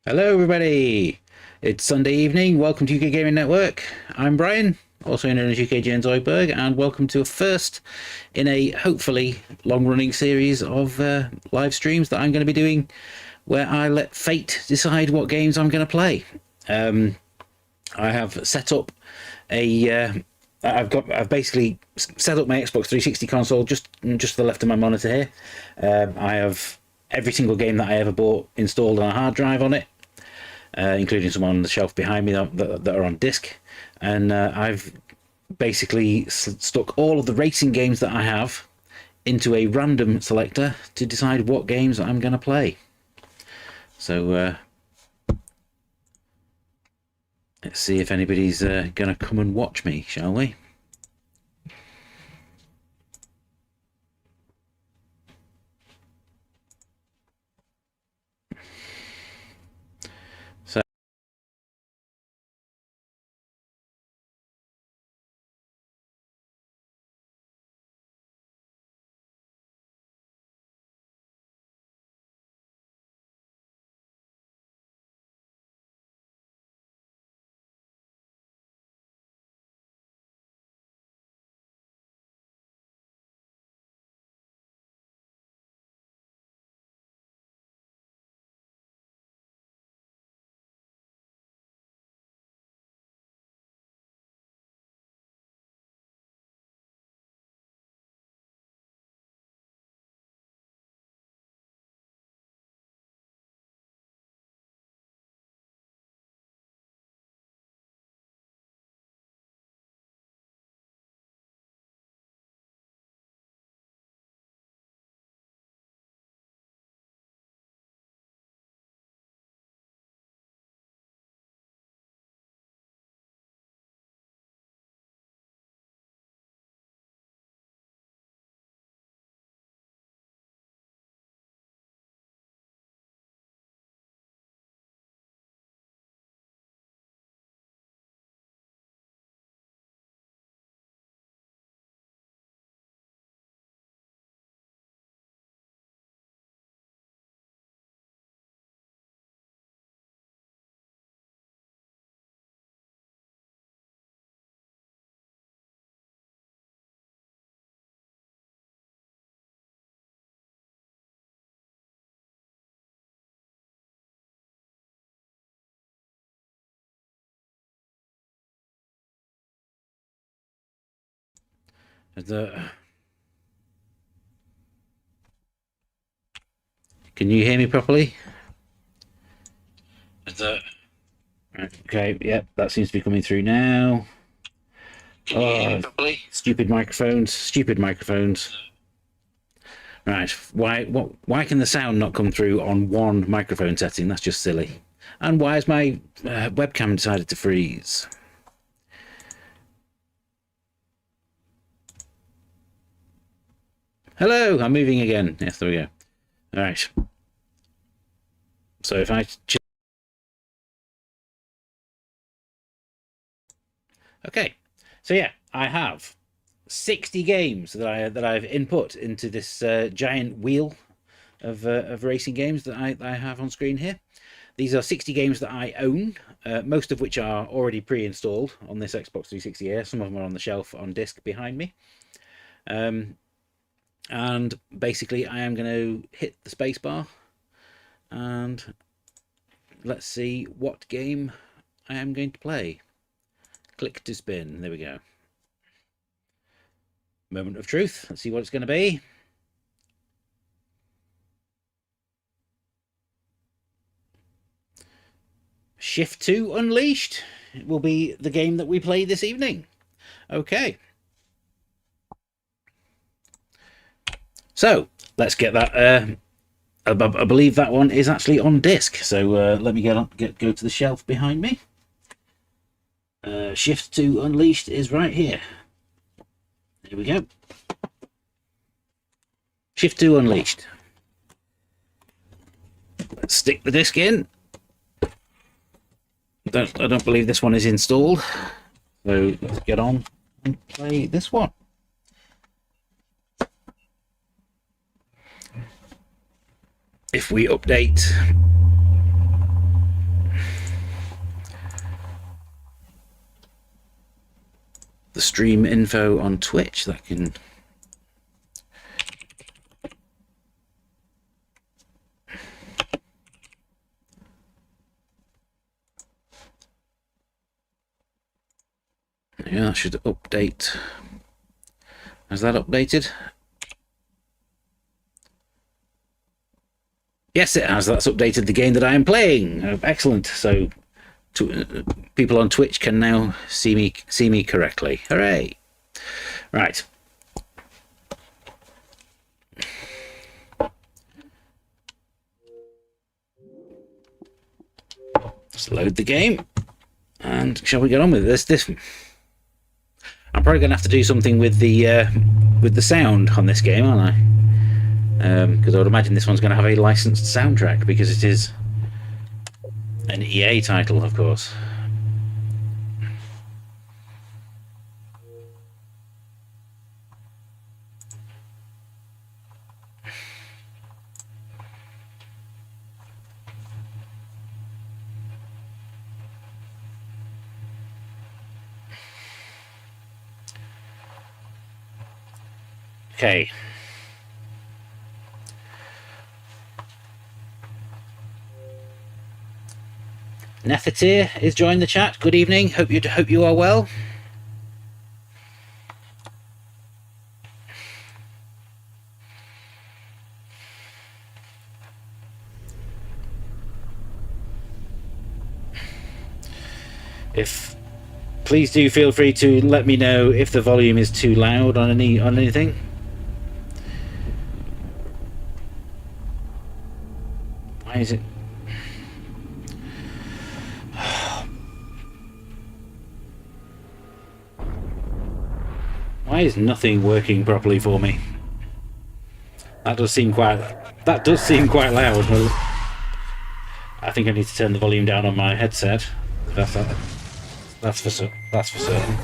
Hello, everybody. It's Sunday evening. Welcome to UK Gaming Network. I'm Brian, also known as UK Jens Zoidberg, and welcome to a first in a hopefully long-running series of live streams that I'm going to be doing, where I let fate decide what games I'm going to play. I have set up a. I've basically set up my Xbox 360 console just to the left of my monitor here. I have every single game that I ever bought installed on a hard drive on it, including some on the shelf behind me that are on disc. And I've basically stuck all of the racing games that I have into a random selector to decide what games I'm going to play. So let's see if anybody's going to come and watch me, shall we? So the can you hear me properly? The Okay, yep, that seems to be coming through now. Oh, stupid microphones, stupid microphones. Right, why can the sound not come through on one microphone setting? That's just silly. And why has my webcam decided to freeze? Hello, I'm moving again. Yes, there we go. All right. So if I okay, so yeah, I have 60 games that I've input into this giant wheel of racing games that I have on screen here. These are 60 games that I own, most of which are already pre-installed on this Xbox 360 here. Some of them are on the shelf on disc behind me. And basically, I am going to hit the spacebar and let's see what game I am going to play. Click to spin. There we go. Moment of truth. Let's see what it's going to be. Shift 2 Unleashed will be the game that we play this evening. Okay. So let's get that. I believe that one is actually on disc. So let me go to the shelf behind me. Shift 2 Unleashed is right here. Here we go. Shift 2 Unleashed. Let's stick the disc in. I don't believe this one is installed. So let's get on and play this one. If we update the stream info on Twitch. That can... Yeah, that should update. Has that updated? Yes, it has. That's updated the game that I am playing. Excellent. So people on Twitch can now see me correctly. Hooray! Right. Let's load the game. And shall we get on with this? I'm probably going to have to do something with the sound on this game, aren't I? Because I would imagine this one's going to have a licensed soundtrack because it is an EA title, of course. Okay. Nefertir is joined the chat. Good evening. Hope you are well. Please do feel free to let me know if the volume is too loud on anything. Why is it? Why is nothing working properly for me? That does seem quite loud. I think I need to turn the volume down on my headset. That's for certain.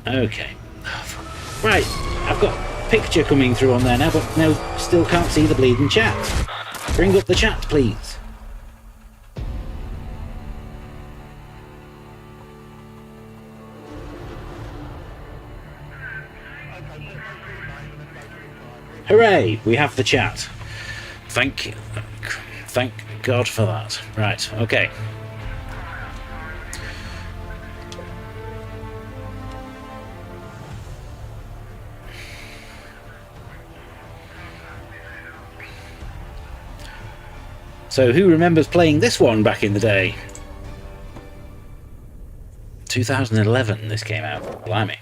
Okay. Right, I've got a picture coming through on there now, but no, still can't see the bleeding chat. Bring up the chat, please. Hooray! We have the chat. Thank God for that. Right, okay. So who remembers playing this one back in the day? 2011 this came out. Blimey.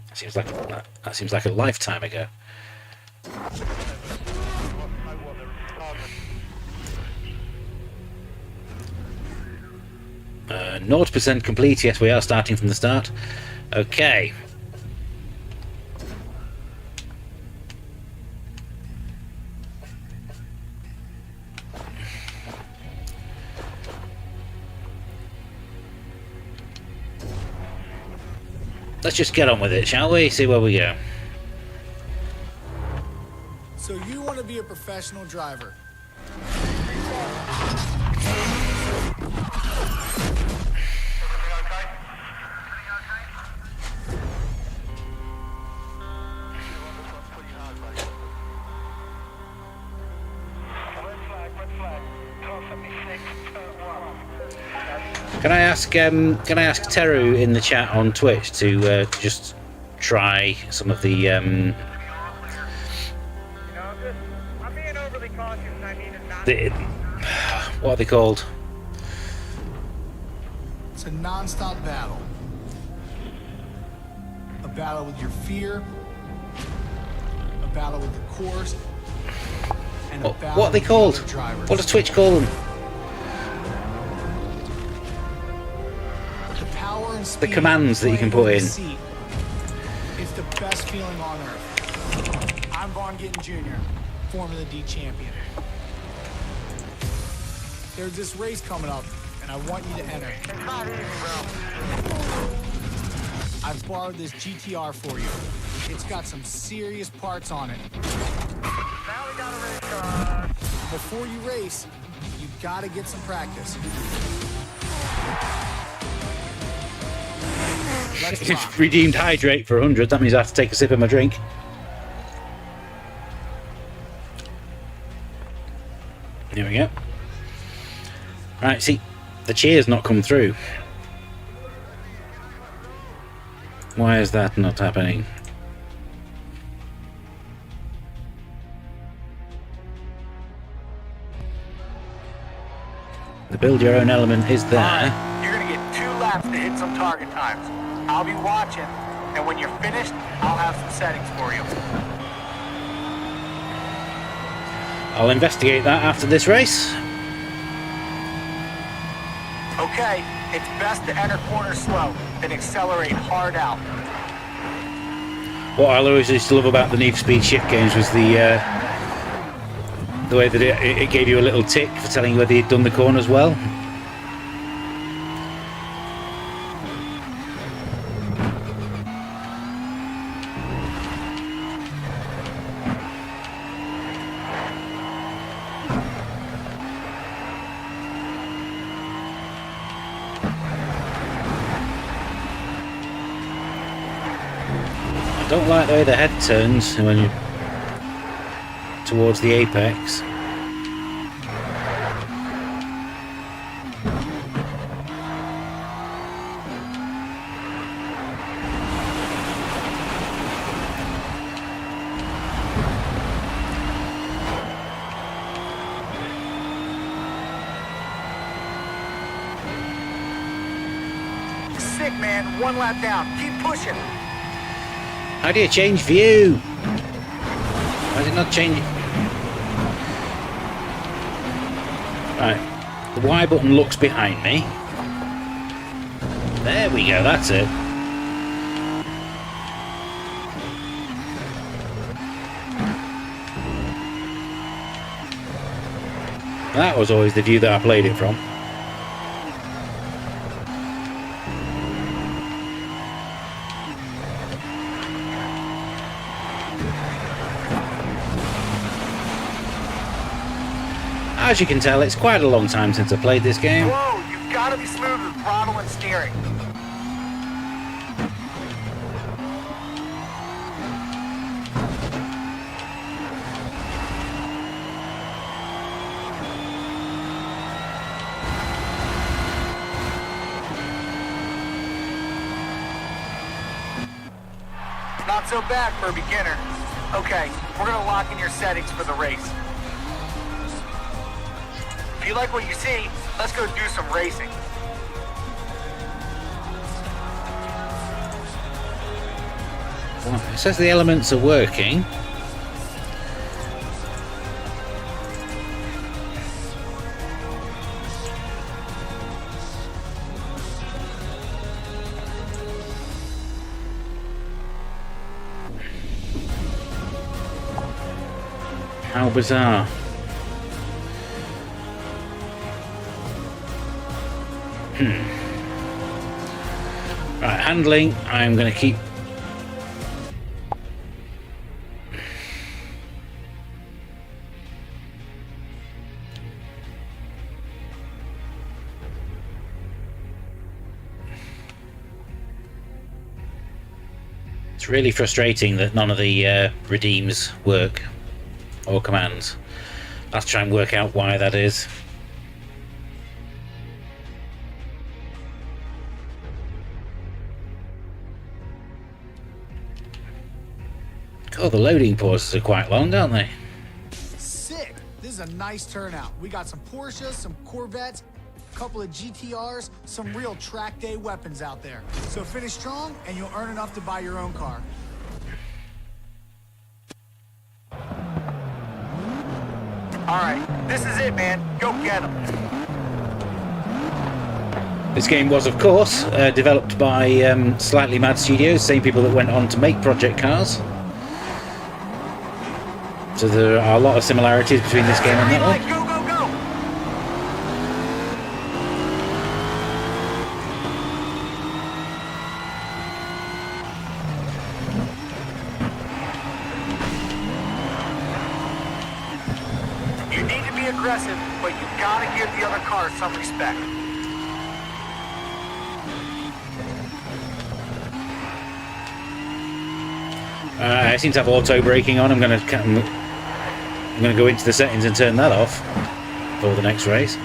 That seems like a lifetime ago. 0% complete. Yes, we are starting from the start. Okay. Let's just get on with it, shall we? See where we go. So you want to be a professional driver? Can I ask Teru in the chat on Twitch to just try some of the what are they called? It's a non-stop battle. A battle with your fear, a battle with the course, and a battle what are they called? What does Twitch call them? The commands that you can put in. It's the best feeling on earth. I'm Vaughn Gittin Jr., Formula D champion. There's this race coming up, and I want you to enter. It's not easy, bro. I I've borrowed this GTR for you. It's got some serious parts on it. Now we got a race car. Before you race, you gotta get some practice. Let's rock. It's redeemed hydrate for 100. That means I have to take a sip of my drink. There we go. Right, see, the cheer's not come through. Why is that not happening? The build your own element is there. Alright, you're gonna get 2 laps to hit some target times. I'll be watching, and when you're finished, I'll have some settings for you. I'll investigate that after this race. Okay, it's best to enter corners slow, then accelerate hard out. What I always used to love about the Need for Speed Shift games was the way that it gave you a little tick for telling you whether you'd done the corners well. I don't like the way the head turns when you're towards the apex. Sick, man. 1 lap down. Keep pushing. How do you change view? Why is it not changing? Right, the Y button looks behind me. There we go, that's it. That was always the view that I played it from. As you can tell, it's quite a long time since I played this game. Whoa, you've got to be smooth with throttle and steering. Not so bad for a beginner. Okay, we're gonna lock in your settings for the race. If you like what you see, let's go do some racing. Well, it says the elements are working. How bizarre. Right, handling, I'm going to keep. It's really frustrating that none of the redeems work, or commands. Let's try and work out why that is. Oh, the loading pauses are quite long, aren't they? Sick. This is a nice turnout. We got some Porsches, some Corvettes, a couple of GTRs, some real track day weapons out there. So finish strong and you'll earn enough to buy your own car. All right, this is it, man. Go get them. This game was, of course, developed by Slightly Mad Studios, same people that went on to make Project Cars. So there are a lot of similarities between this game and that one. Go, go, go! aggressive, but you gotta give the other cars some respect. I seem to have auto braking on. I'm gonna go into the settings and turn that off for the next race.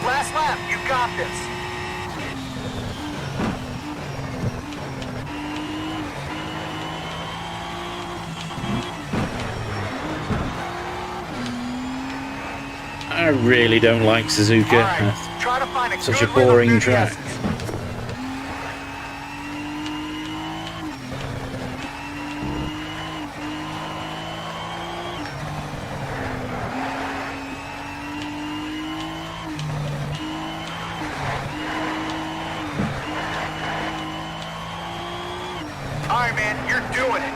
Last lap, you got this. I really don't like Suzuka. All right, try to find a Such a good rhythm boring through the track. S's. All right, man, you're doing it.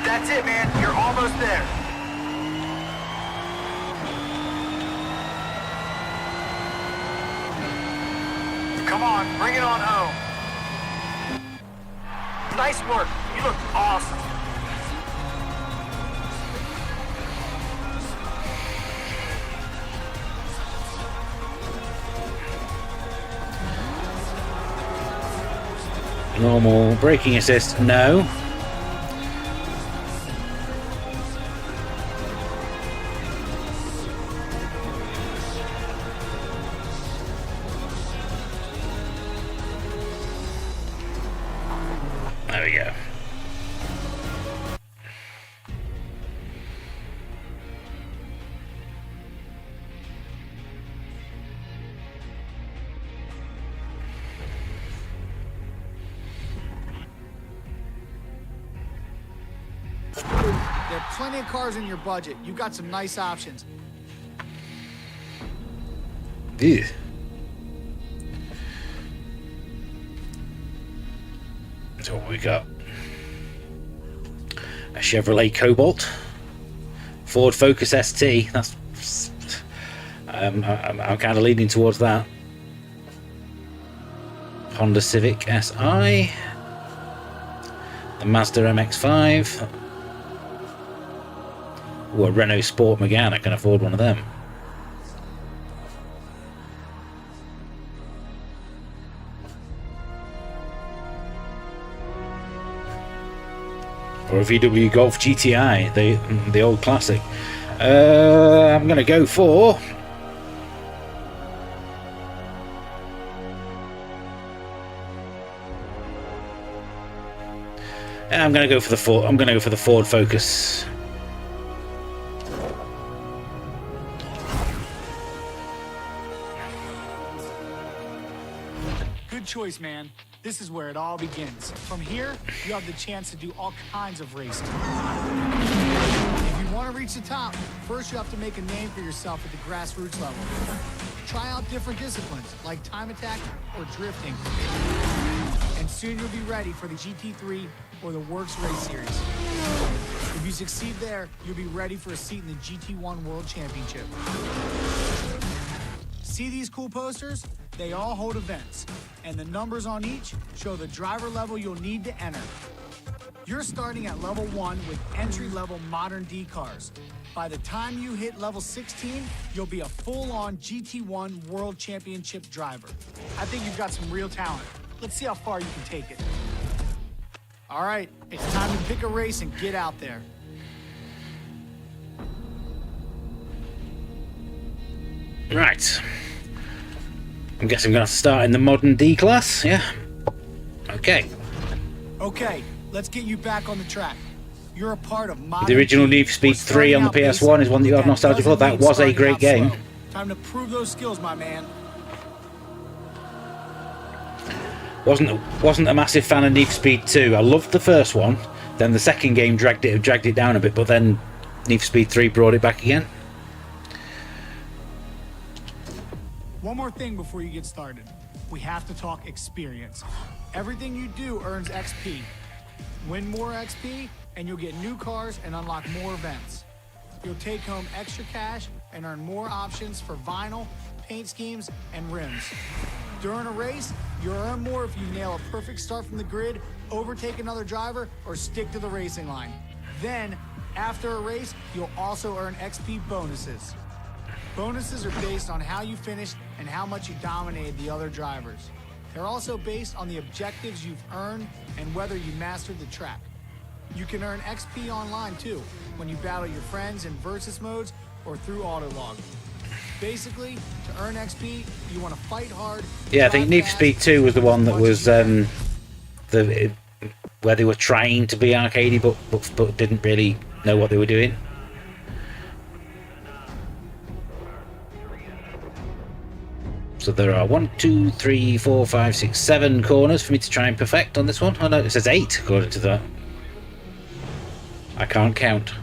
That's it, man. You're almost there. Come on, bring it on home. Nice work. You look awesome. Normal braking assist, no. There we go. There are plenty of cars in your budget. You got some nice options. Ew. So what we got? A Chevrolet Cobalt, Ford Focus ST. That's I'm kind of leaning towards that. Honda Civic Si, the Mazda MX-5. Ooh, a Renault Sport Megane. I can afford one of them. Or a VW Golf GTI, the old classic. I'm going to go for the Ford. I'm going to go for the Ford Focus. Good choice, man. This is where it all begins. From here, you have the chance to do all kinds of racing. If you want to reach the top, first you have to make a name for yourself at the grassroots level. Try out different disciplines like time attack or drifting. And soon you'll be ready for the GT3 or the Works Race Series. If you succeed there, you'll be ready for a seat in the GT1 World Championship. See these cool posters? They all hold events, and the numbers on each show the driver level you'll need to enter. You're starting at level 1 with entry-level modern D cars. By the time you hit level 16, you'll be a full-on GT1 World Championship driver. I think you've got some real talent. Let's see how far you can take it. All right, it's time to pick a race and get out there. Right. I'm guessing I'm going to have to start in the modern D class, yeah? Okay. Okay, let's get you back on the track. You're a part of modern The original D. Need for Speed We're 3 on the starting out PS1 is one that you have basic, nostalgia for. doesn't That mean was a starting great out game. slow. Time to prove those skills, my man. wasn't a massive fan of Need for Speed 2. I loved the first one. Then the second game dragged it down a bit, but then Need for Speed 3 brought it back again. One more thing before you get started. We have to talk experience. Everything you do earns XP. Win more XP, and you'll get new cars and unlock more events. You'll take home extra cash and earn more options for vinyl, paint schemes, and rims. During a race, you'll earn more if you nail a perfect start from the grid, overtake another driver, or stick to the racing line. Then, after a race, you'll also earn XP bonuses. Bonuses are based on how you finished and how much you dominated the other drivers. They're also based on the objectives you've earned and whether you mastered the track. You can earn XP online too, when you battle your friends in versus modes or through autolog. Basically, to earn XP, you want to fight hard. Yeah, I think Need for Speed 2 was the one that was where they were trying to be arcadey, but didn't really know what they were doing. So there are 1, 2, 3, 4, 5, 6, 7 corners for me to try and perfect on this one. Oh no, it says 8 according to that. I can't count.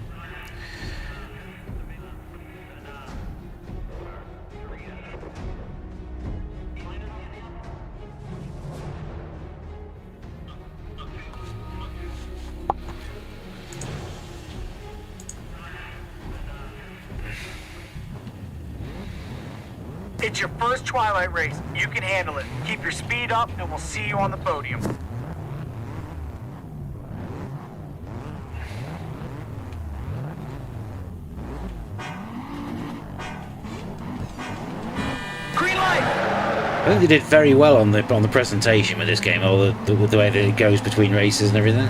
It's your first Twilight race. You can handle it. Keep your speed up, and we'll see you on the podium. Green light! I think they did very well on the presentation with this game, all the way that it goes between races and everything.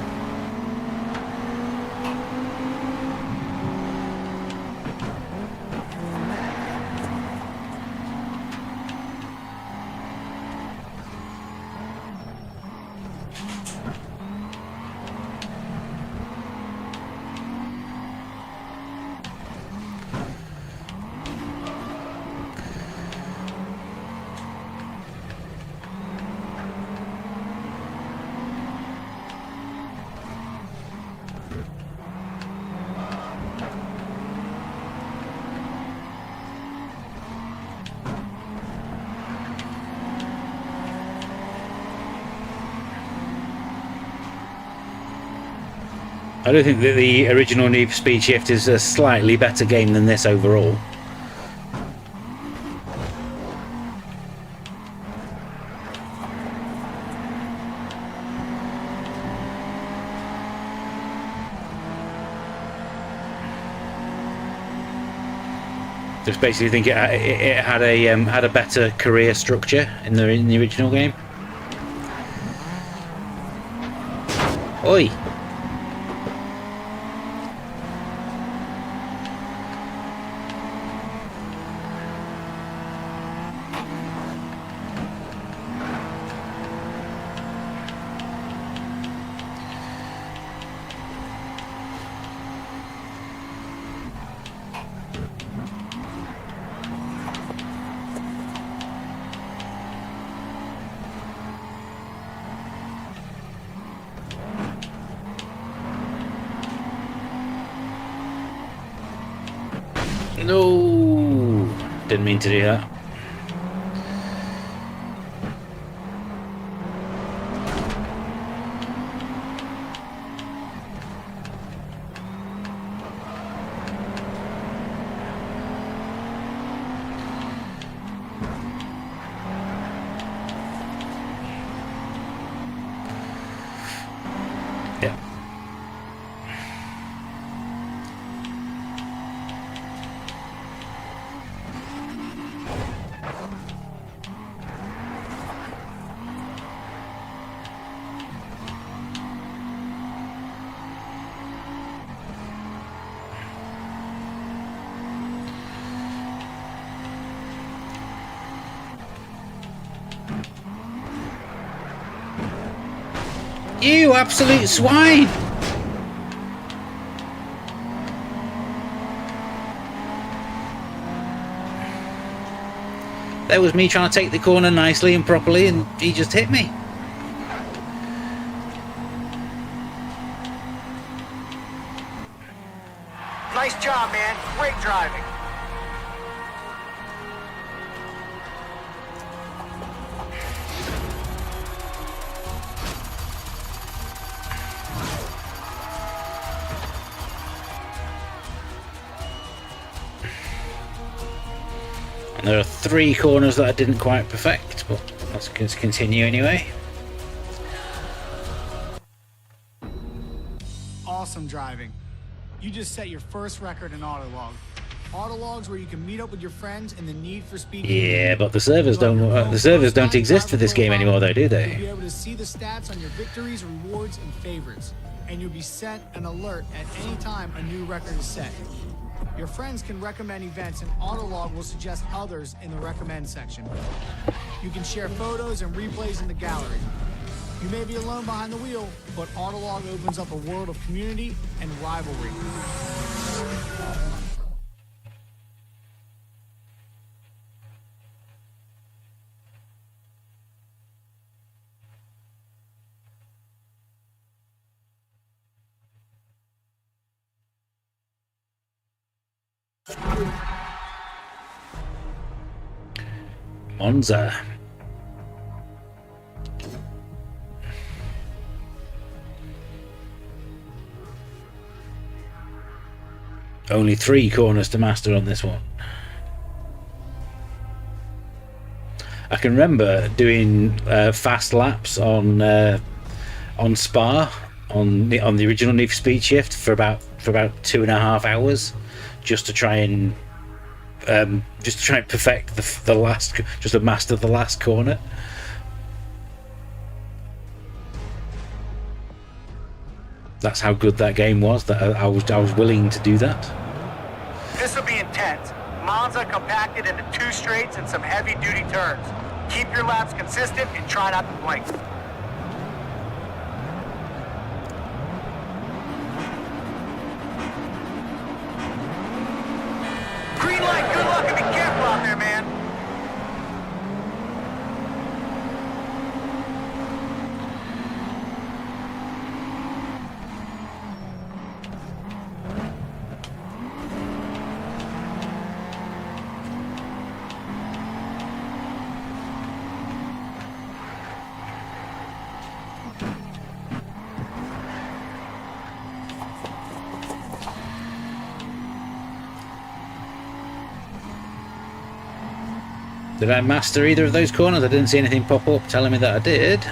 I don't think that the original Need for Speed Shift is a slightly better game than this overall. Just basically think it had a better career structure in the original game. Oi! No, didn't mean to do that. Yeah. You absolute swine! There was me trying to take the corner nicely and properly, and he just hit me. Nice job, man. Great driving. And there are 3 corners that I didn't quite perfect, but let's continue anyway. Awesome driving. You just set your first record in Autolog. Autolog's where you can meet up with your friends and the Need for Speed. Yeah, but the servers don't exist for this game anymore, though, do You'll they? be able to see the stats on your victories, rewards, and favorites, and you'll be sent an alert at any time a new record is set. Your friends can recommend events, and Autolog will suggest others in the recommend section. You can share photos and replays in the gallery. You may be alone behind the wheel, but Autolog opens up a world of community and rivalry. Monza. Only 3 corners to master on this one. I can remember doing fast laps on Spa on the original Need for Speed Shift for about 2.5 hours, just to try and perfect the last, just to master the last corner. That's how good that game was. That I was willing to do that. This will be intense. Monza compacted into 2 straights and some heavy-duty turns. Keep your laps consistent and try not to blink. Green light, good luck, and be careful out there, man. Did I master either of those corners? I didn't see anything pop up telling me that I did.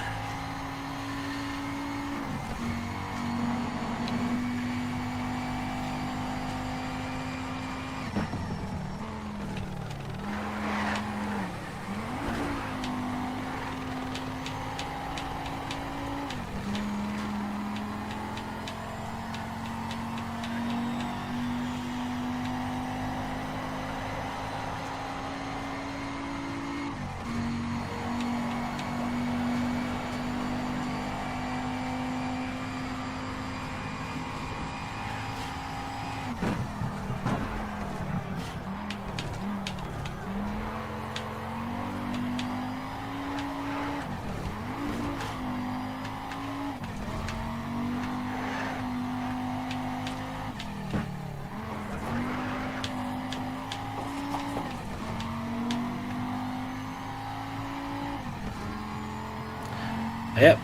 Yep,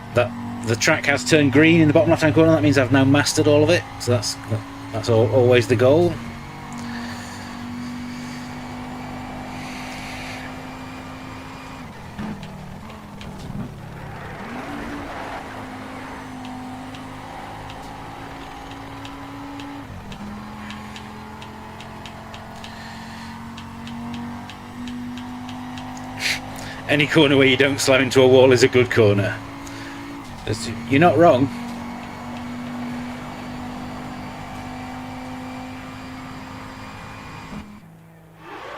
the track has turned green in the bottom left-hand corner. That means I've now mastered all of it. So that's always the goal. Any corner where you don't slam into a wall is a good corner. You're not wrong.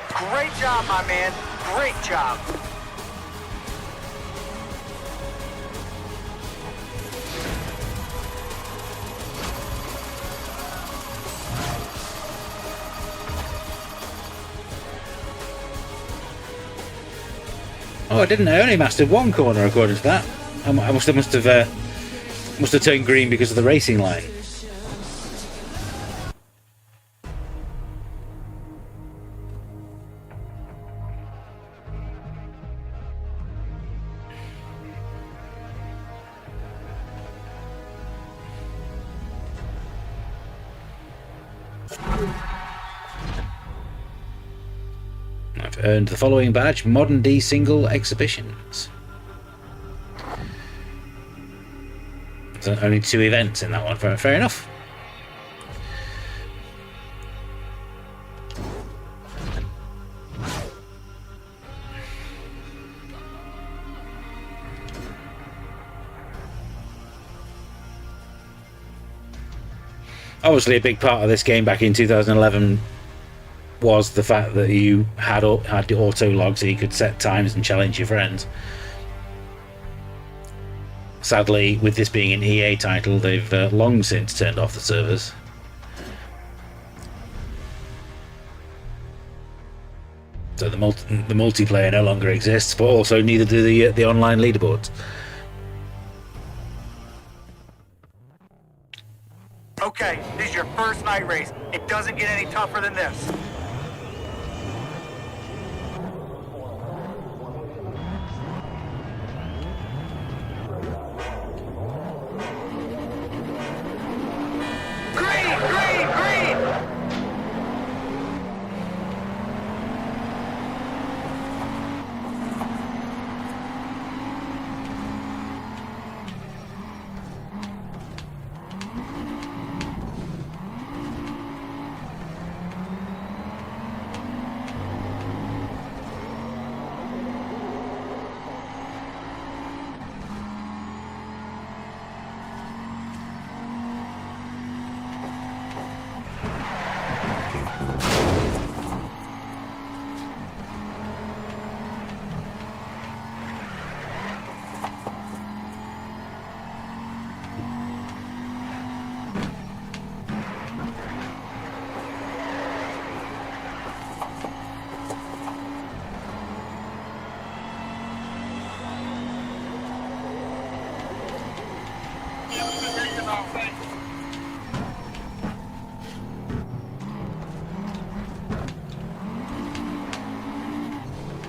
Great job, my man. Great job. Oh, I didn't. I only mastered 1 corner according to that. I must have turned green because of the racing line. I've earned the following badge: Modern D Single Exhibitions. There's only 2 events in that one. Fair enough. Obviously, a big part of this game back in 2011 was the fact that you had the auto log, so you could set times and challenge your friends. Sadly, with this being an EA title, they've long since turned off the servers. So the multiplayer no longer exists, but also neither do the online leaderboards. Okay, this is your first night race. It doesn't get any tougher than this. Green, green, green!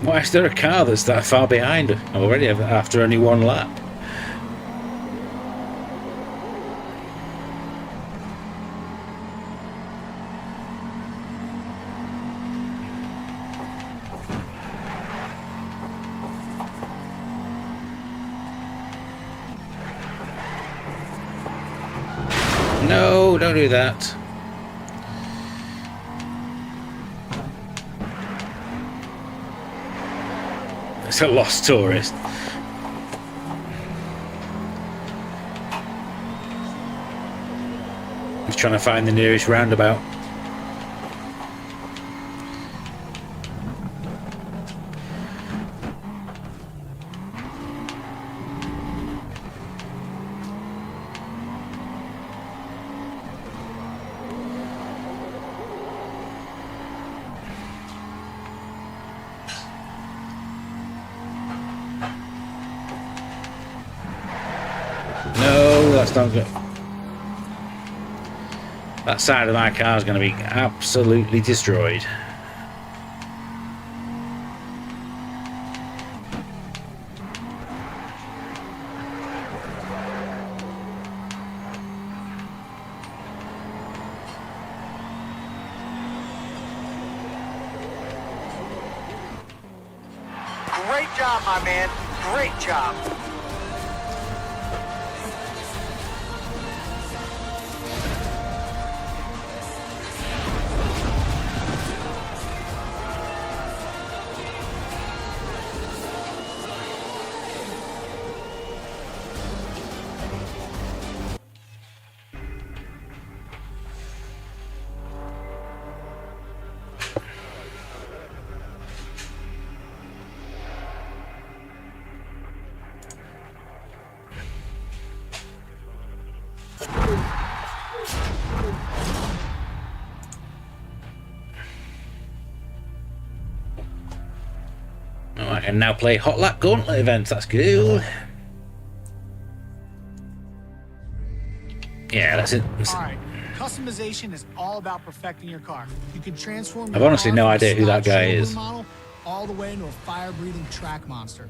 Why is there a car that's that far behind already after only 1 lap? No, don't do that. It's a lost tourist. He's trying to find the nearest roundabout. No, that's not good. That side of my car is going to be absolutely destroyed. Great job, my man. Great job. Oh, I can now play Hot Lap Gauntlet events. That's cool. Yeah, that's it. All right. Customization is all about perfecting your car. You can transform. I've honestly no idea who that guy is. Model all the way into a fire-breathing track monster.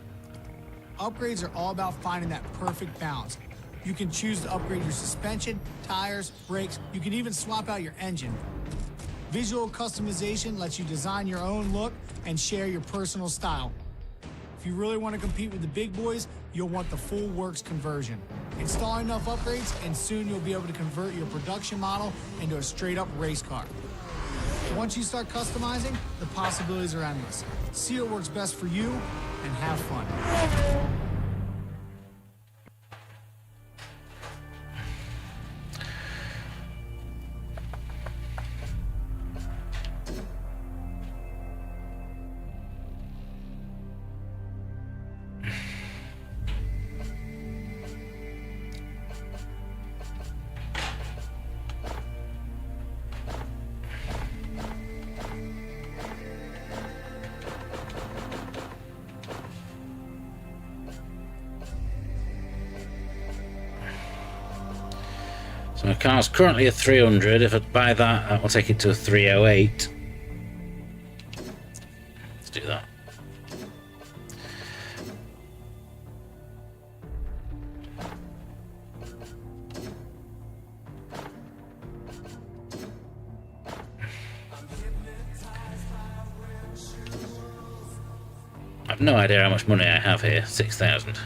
Upgrades are all about finding that perfect balance. You can choose to upgrade your suspension, tires, brakes. You can even swap out your engine. Visual customization lets you design your own look and share your personal style. If you really want to compete with the big boys, you'll want the full works conversion. Install enough upgrades and soon you'll be able to convert your production model into a straight up race car. Once you start customizing, the possibilities are endless. See what works best for you and have fun. So my car's currently a 300. If I buy that will take it to a 308. Let's do that. I've no idea how much money I have here. 6,000.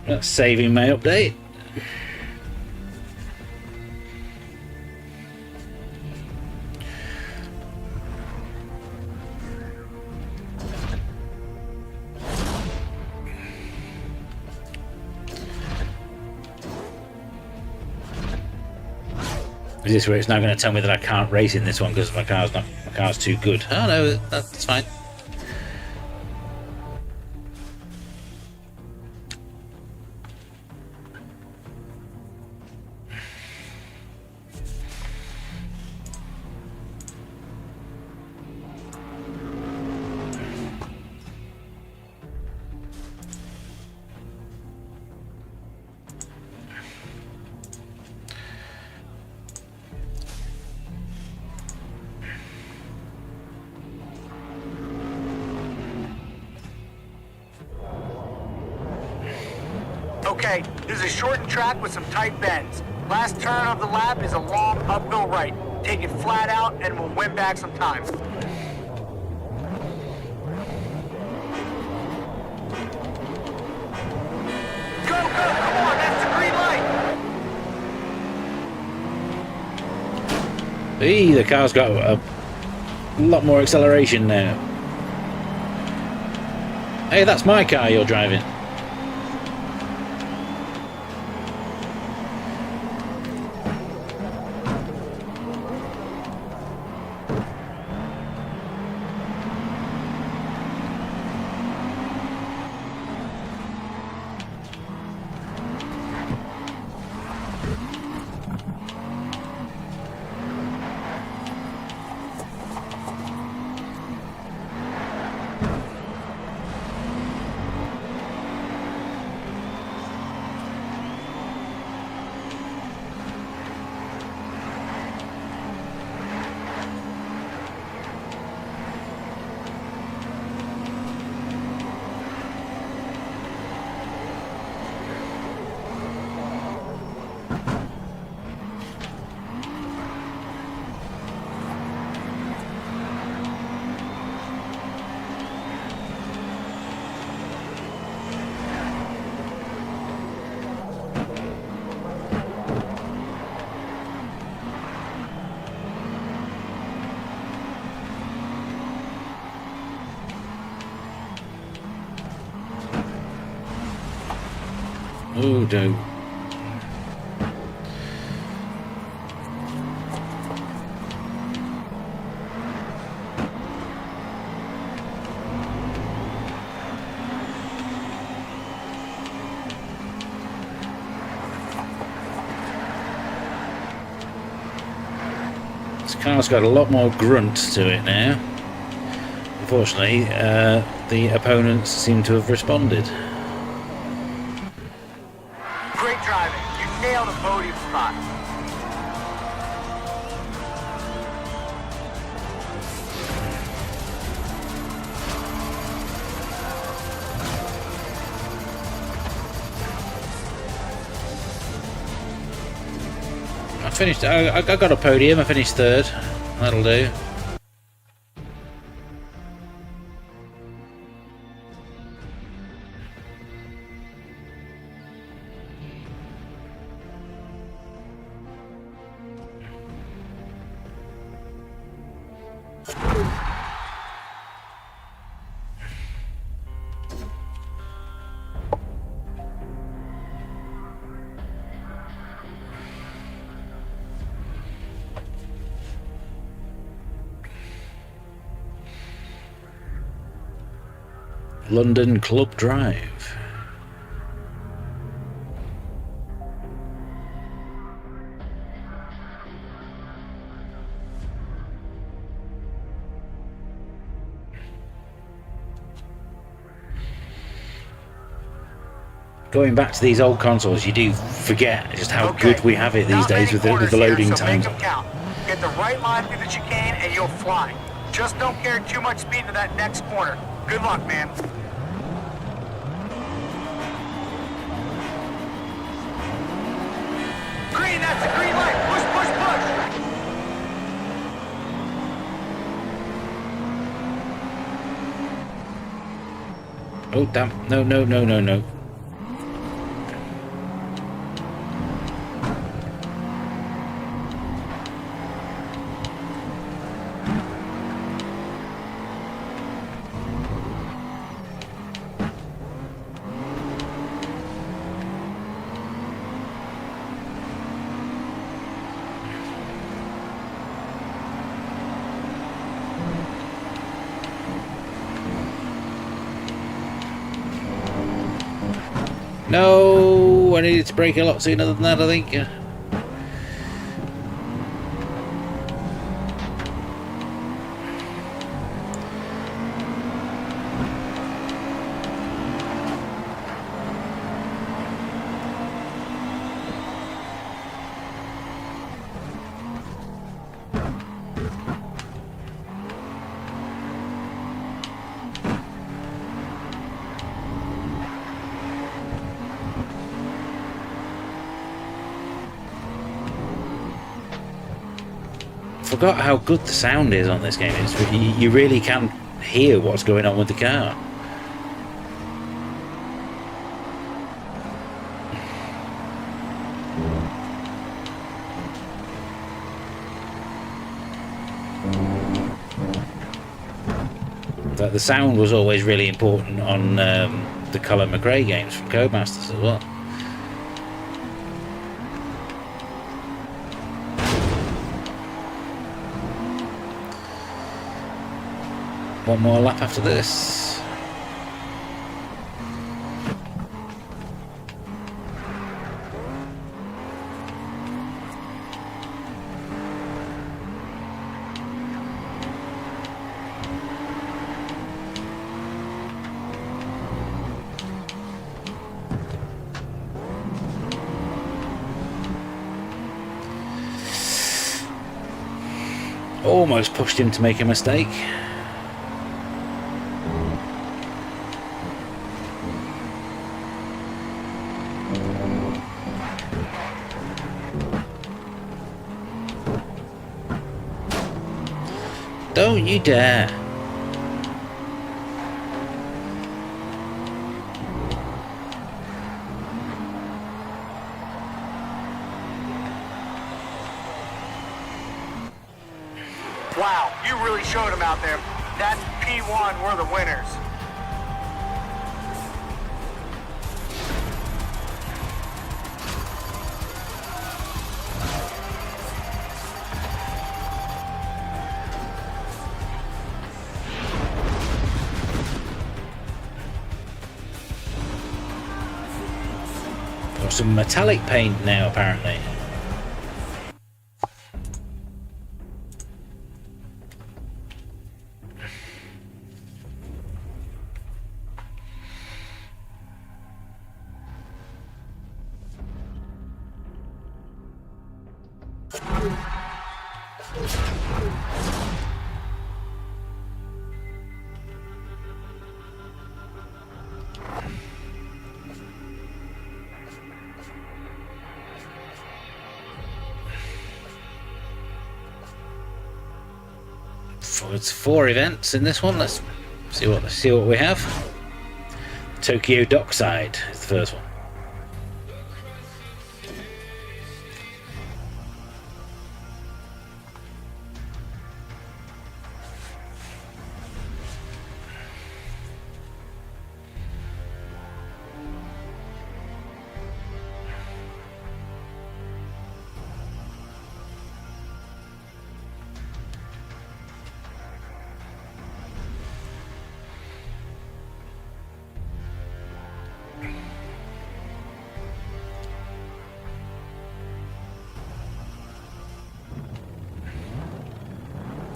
That's saving my update. Is this where it's now going to tell me that I can't race in this one because my car's too good? Oh no, that's fine. Okay, this is a shortened track with some tight bends. Last turn of the lap is a long uphill right. Take it flat out and we'll win back some time. Go, come on, that's the green light. Hey, the car's got a lot more acceleration now. Hey, that's my car you're driving. Oh, no. This car's got a lot more grunt to it now. Unfortunately, the opponents seem to have responded. Great driving. You nailed a podium spot. I finished. I got a podium. I finished third. That'll do. London Club Drive. Going back to these old consoles, you do forget just how good we have it these days with the loading times. Get the right line through the chicane and you'll fly. Just don't carry too much speed to that next corner. Good luck, man. Green, that's the green light. Push, push, push. Oh, damn. No, no, no, no, no. No, I needed to brake a lot sooner than that, I think. Forgot how good the sound is on this game. You really can hear what's going on with the car. The sound was always really important on the Colin McRae games from Codemasters as well. One more lap after this. Almost pushed him to make a mistake. Don't you dare. Wow, you really showed them out there. That's P1, we're the winners. Got some metallic paint now, apparently. It's 4 events in this one. Let's see what we have. Tokyo Dockside is the first one.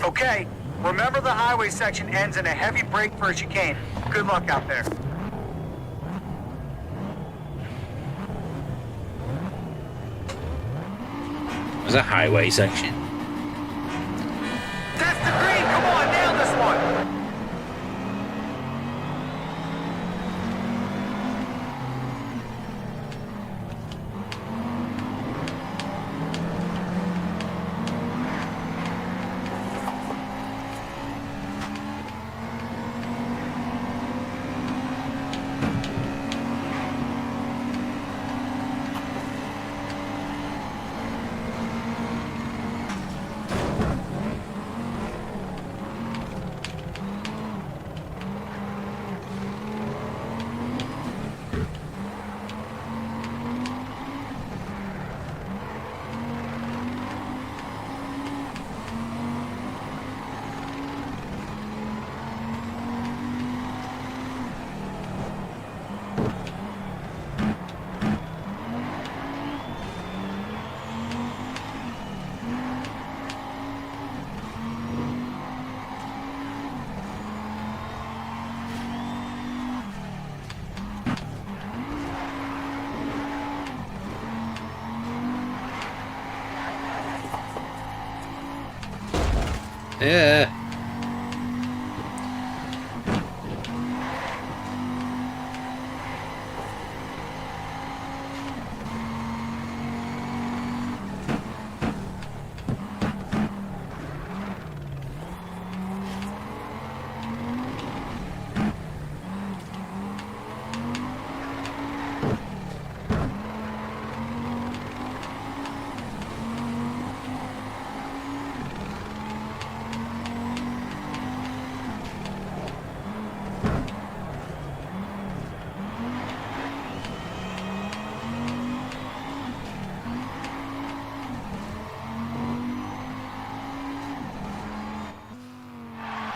Okay, remember the highway section ends in a heavy break for a chicane. Good luck out there. There's a highway section. That's the green! Come on, nail this one! Yeah.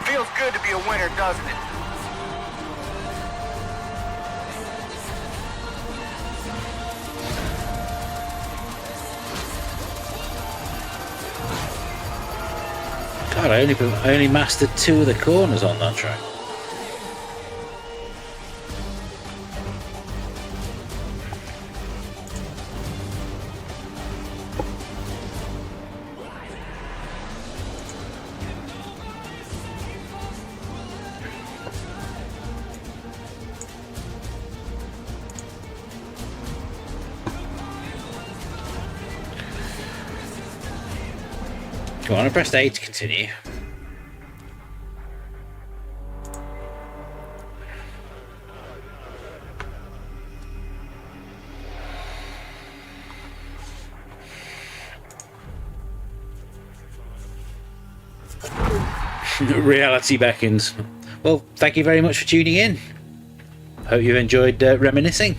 Feels good to be a winner, doesn't it? God, I only mastered 2 of the corners on that track. Go on, I pressed A to continue. Reality beckons. Well, thank you very much for tuning in. Hope you've enjoyed reminiscing.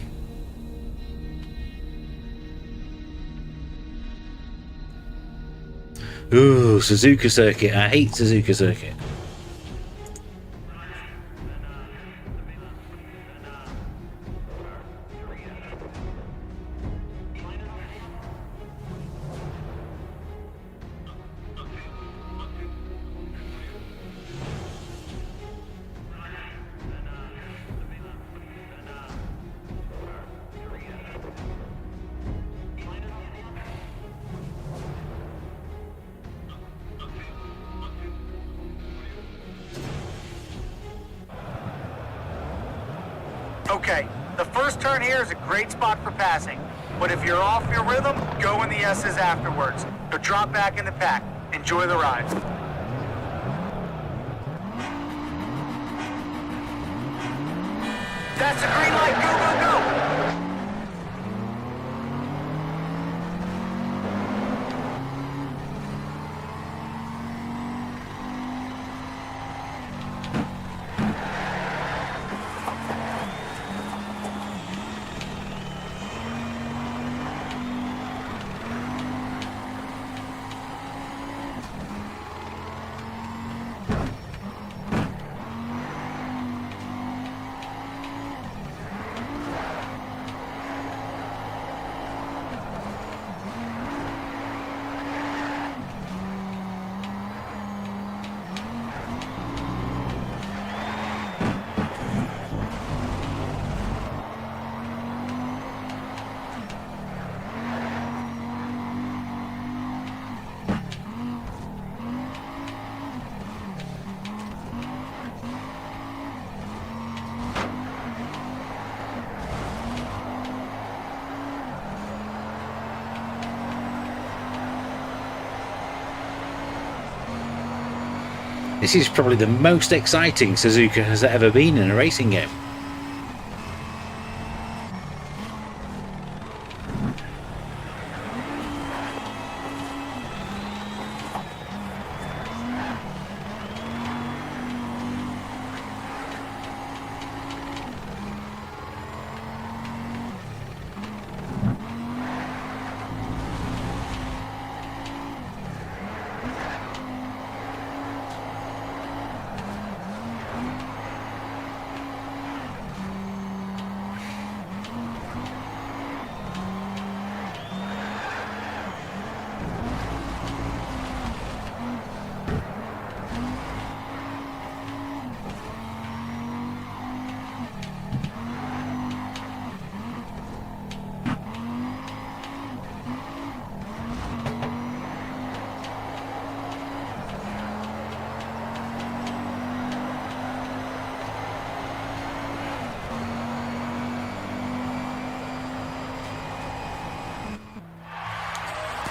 Ooh, Suzuka Circuit. I hate Suzuka Circuit. Okay, the first turn here is a great spot for passing. But if you're off your rhythm, go in the S's afterwards. Or drop back in the pack. Enjoy the ride. That's the green light. Go, go, go! This is probably the most exciting Suzuka has ever been in a racing game.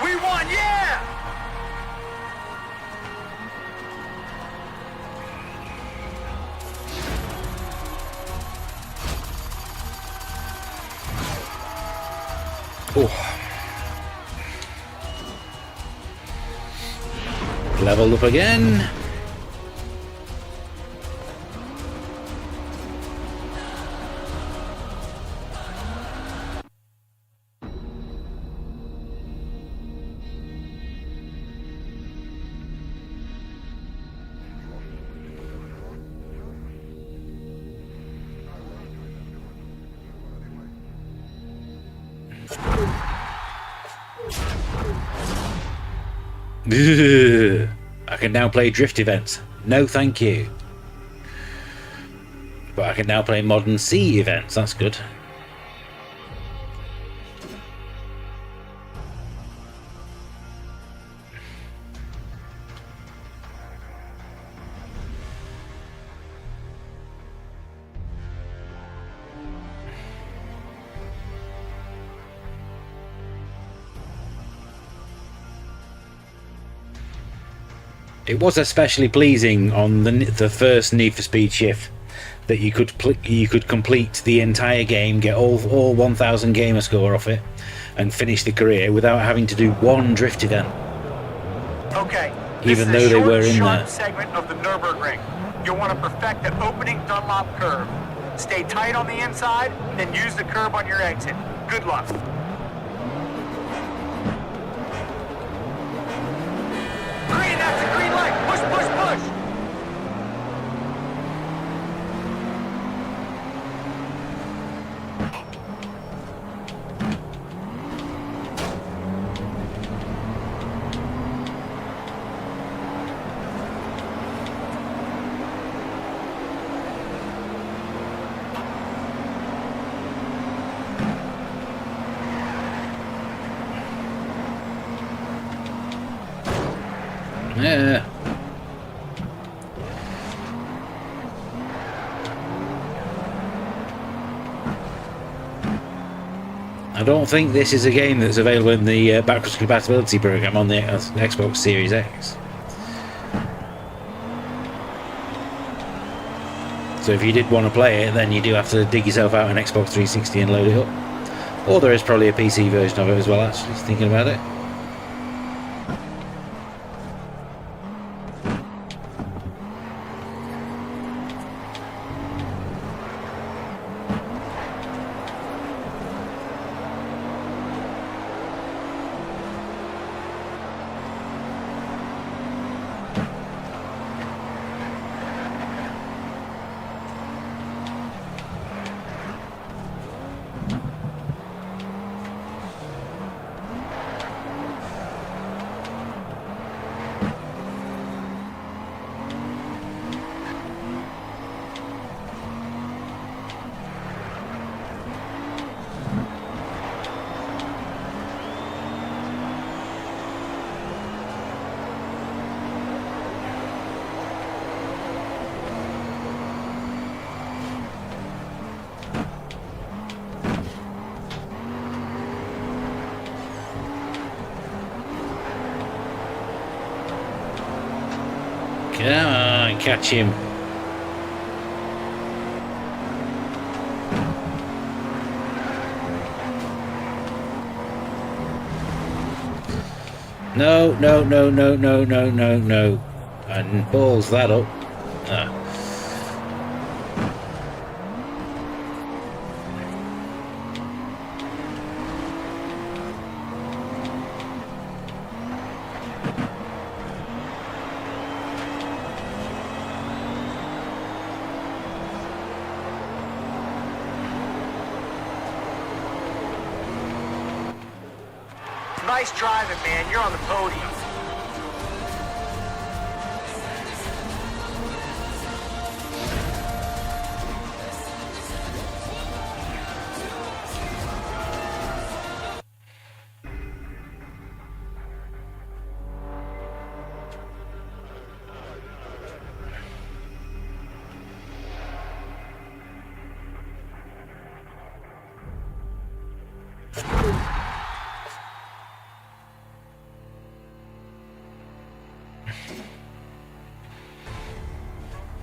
We won, yeah! Oh. Leveled up again. Ugh. I can now play drift events. No thank you. But I can now play modern C events. That's good. It was especially pleasing on the first Need for Speed Shift that you could complete the entire game, get all 1,000 gamer score off it, and finish the career without having to do one drift event. Okay. Even though they were in there. Segment of the Nürburgring. You'll want to perfect the opening Dunlop curve. Stay tight on the inside, then use the curb on your exit. Good luck. Green, that's a green light. Push, push, push. Yeah. don't think this is a game that's available in the backwards compatibility program on the Xbox Series X. So if you did want to play it, then you do have to dig yourself out an Xbox 360 and load it up. Or there is probably a PC version of it as well, actually, thinking about it. Come on, catch him. No, no, no, no, no, no, no, no. And balls that up. Ah. Nice driving, man. You're on the podium.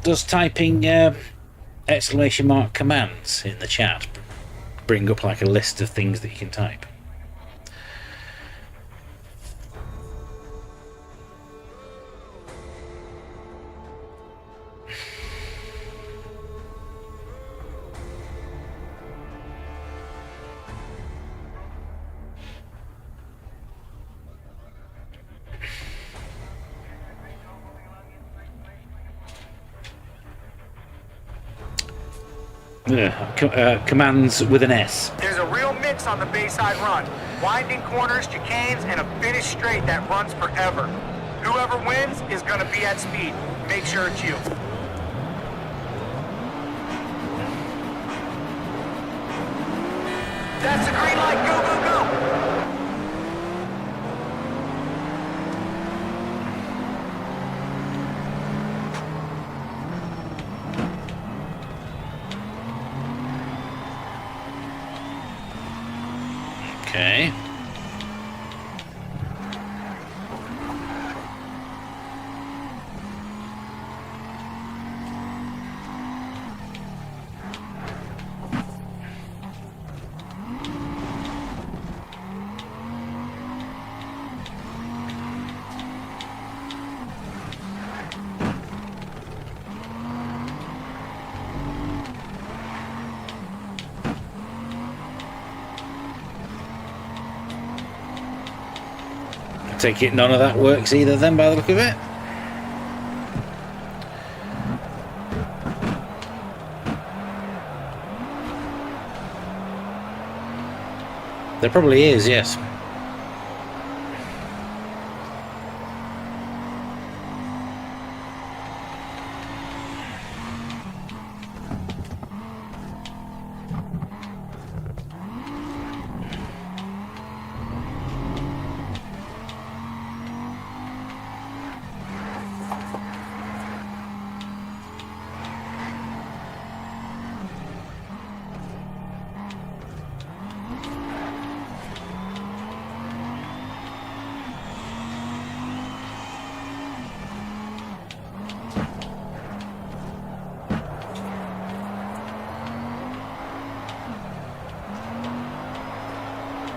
Does typing exclamation mark commands in the chat bring up like a list of things that you can type? Commands with an S. There's a real mix on the Bayside Run. Winding corners, chicanes, and a finished straight that runs forever. Whoever wins is going to be at speed. Make sure it's you. That's the green light. Go, go, go. Okay. Take it none of that works either then by the look of it. There probably is, yes.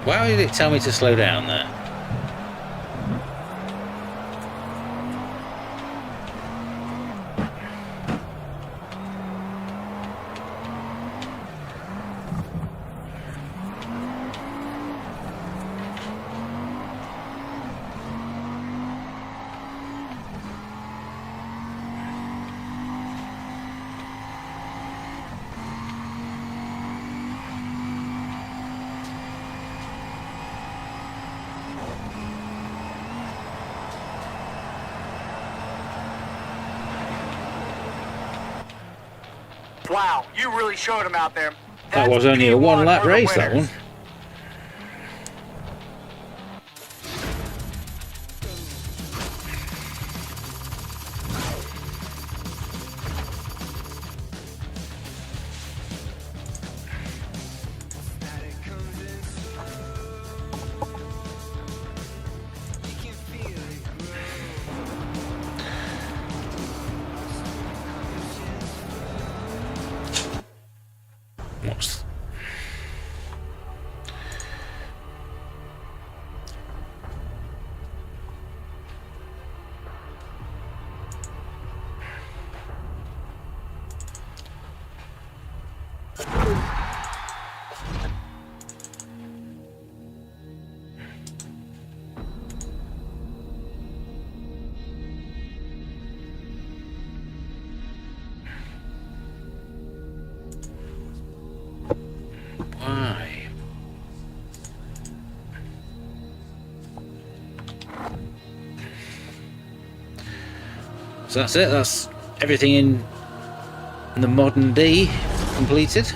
Why did it tell me to slow down there? Wow, you really showed him out there. That was That's only a P1 one-lap for the race, that winners. one. What's... Why? So that's it. That's everything in the modern D completed.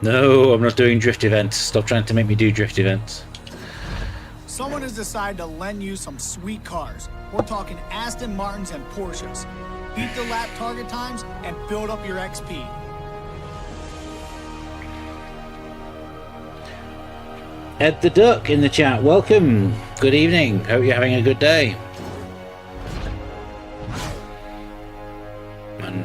No, I'm not doing drift events. Stop trying to make me do drift events. Someone has decided to lend you some sweet cars. We're talking Aston Martins and Porsches. Beat the lap target times and build up your XP. Ed the Duck in the chat. Welcome. Good evening. Hope you're having a good day. And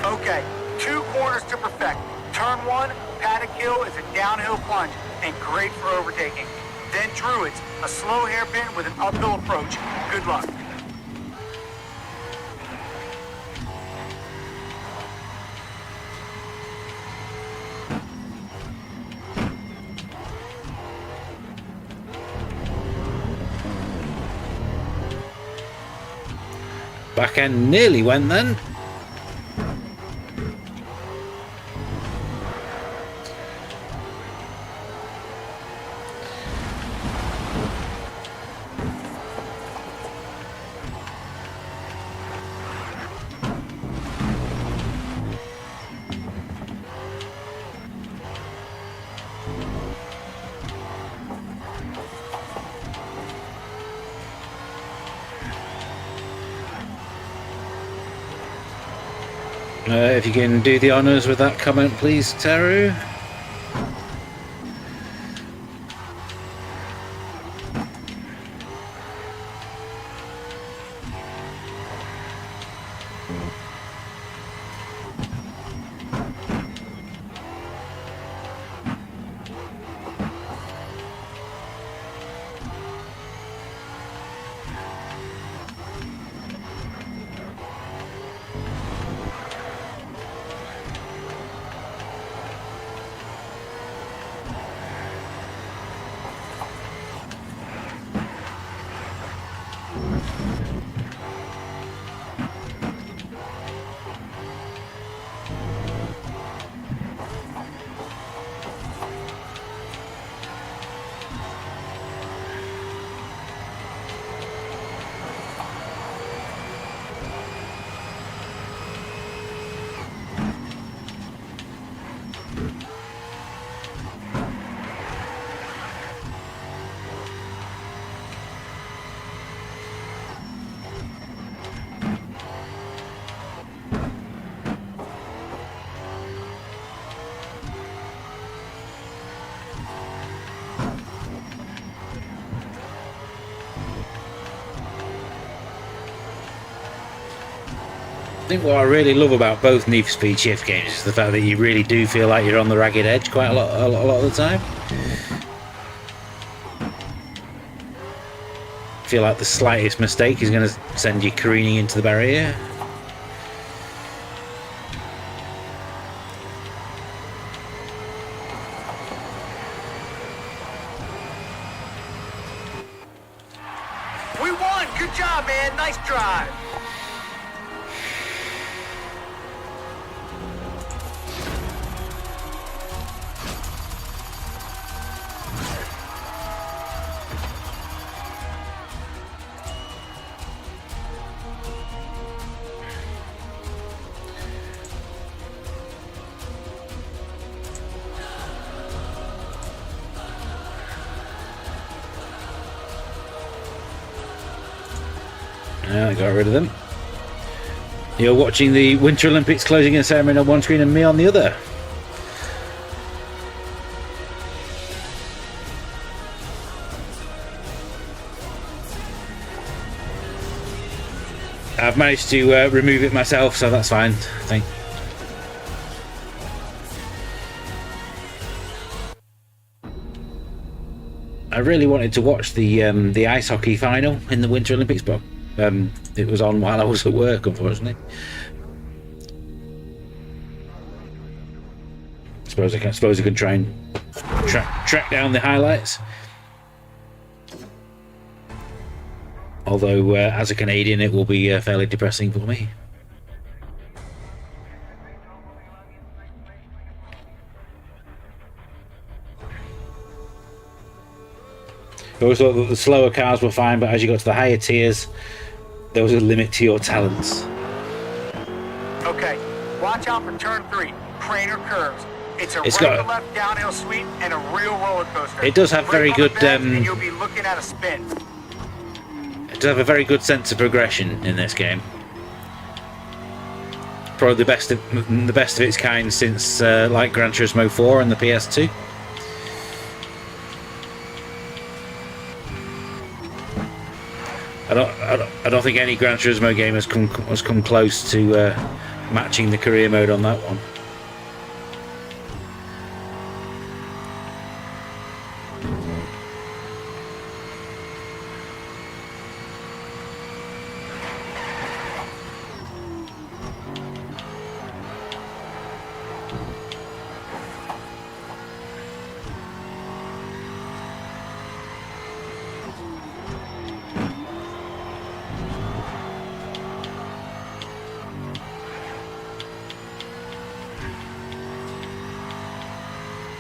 Okay, 2 corners to perfect. Turn 1, Paddock Hill is a downhill plunge and great for overtaking. Then Druids, a slow hairpin with an uphill approach. Good luck. back end nearly went then. If you can do the honours with that comment, please, Teru. I think what I really love about both Need for Speed Shift games is the fact that you really do feel like you're on the ragged edge quite a lot of the time. Feel like the slightest mistake is going to send you careening into the barrier. We won! Good job, man! Nice drive! Yeah, I got rid of them. You're watching the Winter Olympics closing ceremony on one screen and me on the other. I've managed to remove it myself, so that's fine. I really wanted to watch the ice hockey final in the Winter Olympics, but it was on while I was at work, unfortunately. Suppose I can try and track down the highlights. Although, as a Canadian, it will be fairly depressing for me. I always thought that the slower cars were fine, but as you got to the higher tiers, there was a limit to your talents. Okay, watch out for turn 3, Craner curves. It's It's right got- to left downhill sweep and a real roller coaster. It does have very Brake on the good, bends and you'll be looking at a spin. It does have a very good sense of progression in this game. Probably the best of its kind since like Gran Turismo 4 and the PS2. I don't think any Gran Turismo game has come close to matching the career mode on that one.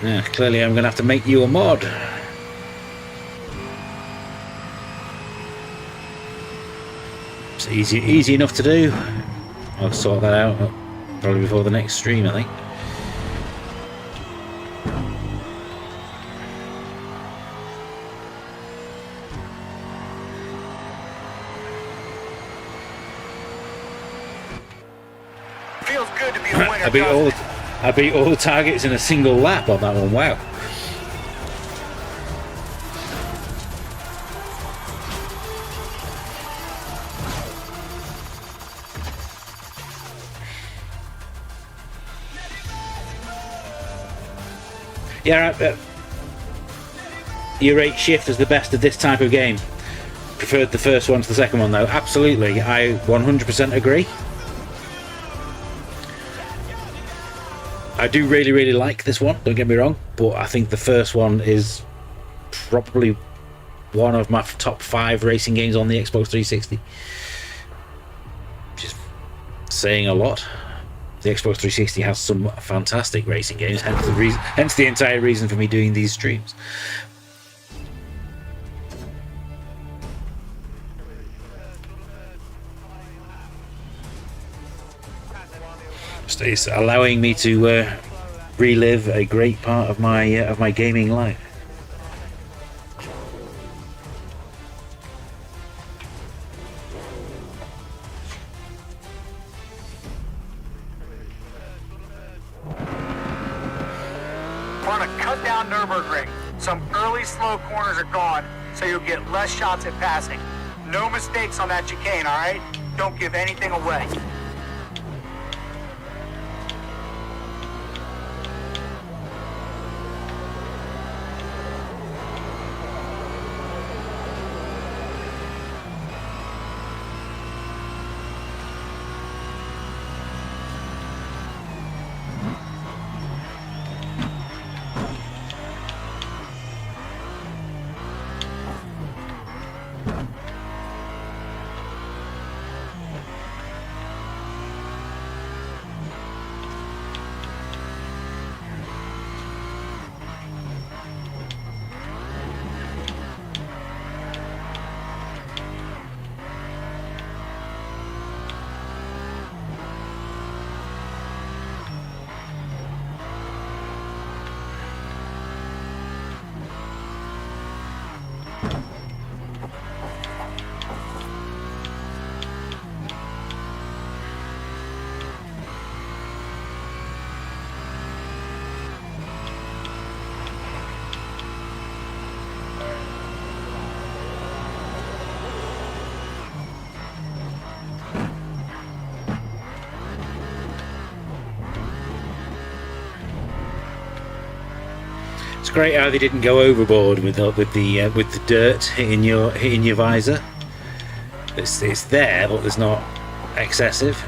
Yeah, clearly I'm going to have to make you a mod. It's easy enough to do. I'll sort that out probably before the next stream, I think. Feels good to be a winner. I beat all the targets in a single lap on that one. Wow. Yeah, you rate Shift as the best of this type of game. Preferred the first one to the second one, though. Absolutely, I 100% agree. I do really like this one, don't get me wrong, but I think the first one is probably one of my top 5 racing games on the Xbox 360. Which is saying a lot. The Xbox 360 has some fantastic racing games, hence the entire reason for me doing these streams. It's allowing me to relive a great part of my gaming life. We're on a cut down Nürburgring. Some early slow corners are gone, so you'll get less shots at passing. No mistakes on that chicane, all right? Don't give anything away. great how they didn't go overboard with the dirt hitting your visor. It's there, but it's not excessive.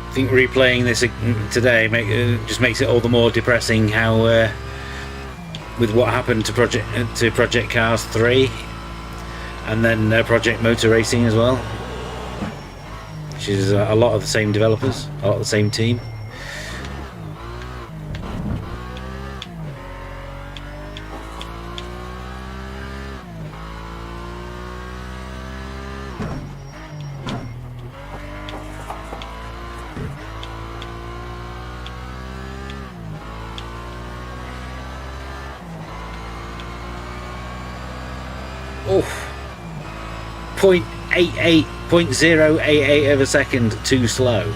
I think replaying this today just makes it all the more depressing how with what happened to Project Cars 3 and then Project Motor Racing as well, which is a lot of the same developers, a lot of the same team. Oh, 0.088 of a second too slow.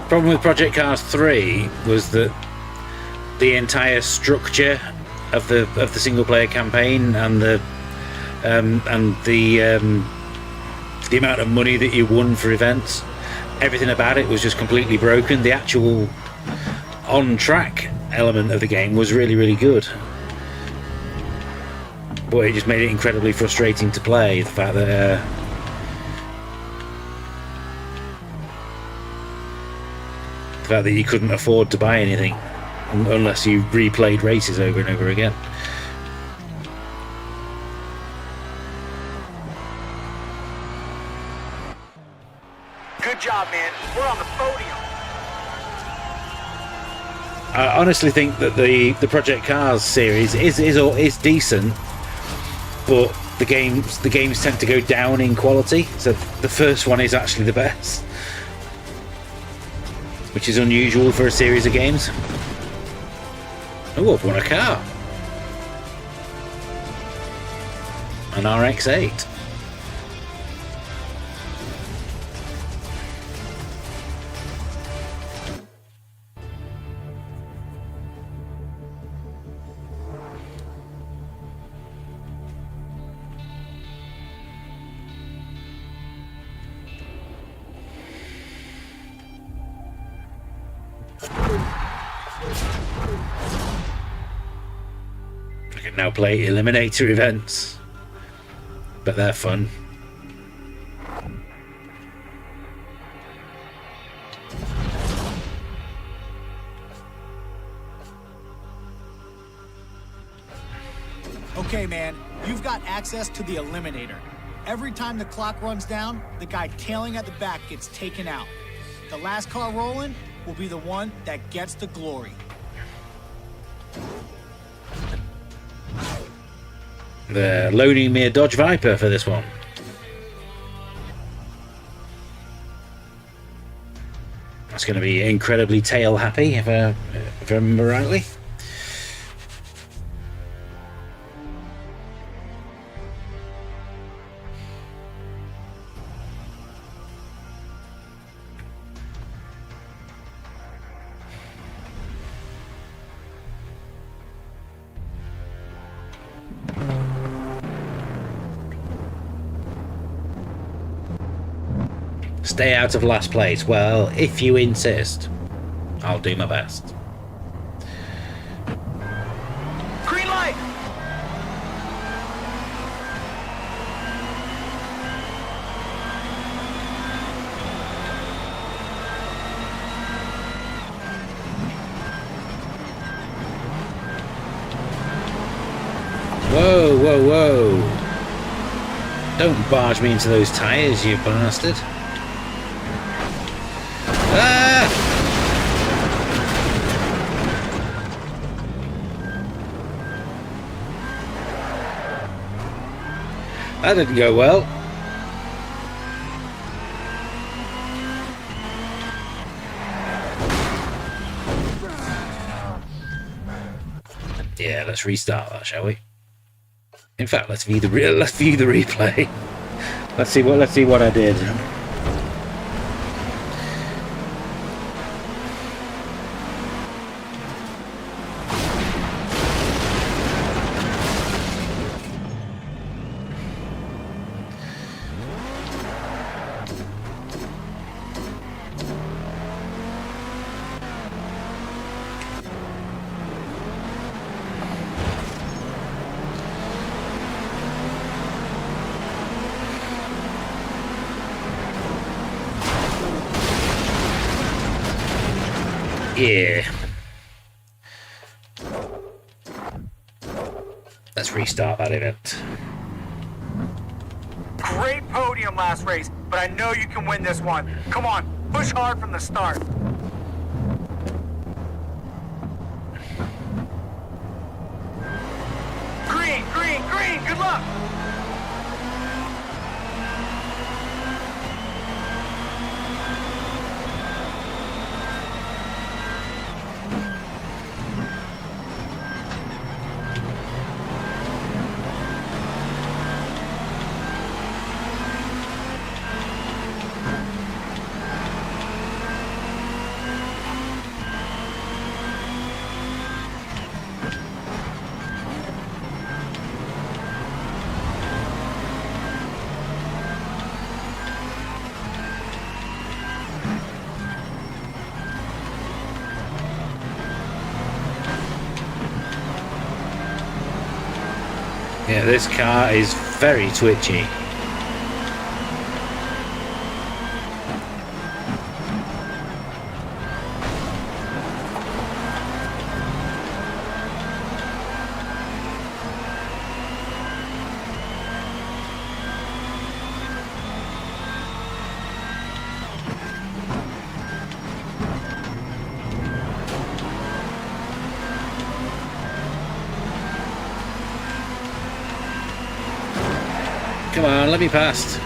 Problem with Project Cars 3 was that the entire structure of the single player campaign and the amount of money that you won for events, everything about it was just completely broken. The actual on track element of the game was really, really good, but it just made it incredibly frustrating to play. The fact that you couldn't afford to buy anything unless you replayed races over and over again. Good job, man. We're on the podium. I honestly think that the Project Cars series is decent, but the games tend to go down in quality. So the first one is actually the best, which is unusual for a series of games. Oh, I've won a car. An RX-8. I can now play Eliminator events, but they're fun. Okay, man, you've got access to the Eliminator. Every time the clock runs down, the guy tailing at the back gets taken out. The last car rolling will be the one that gets the glory. They're loaning me a Dodge Viper for this one. That's going to be incredibly tail happy if I remember rightly. Stay out of last place. Well, if you insist, I'll do my best. Green light! Whoa, whoa, whoa. Don't barge me into those tyres, you bastard. Ah! That didn't go well. Yeah, let's restart that, shall we? In fact, let's view the replay. Let's see what I did. Yeah. Let's restart that event. Great podium last race, but I know you can win this one. Come on, push hard from the start. Green, green, green, good luck! Yeah, this car is very twitchy. Come on, let me past.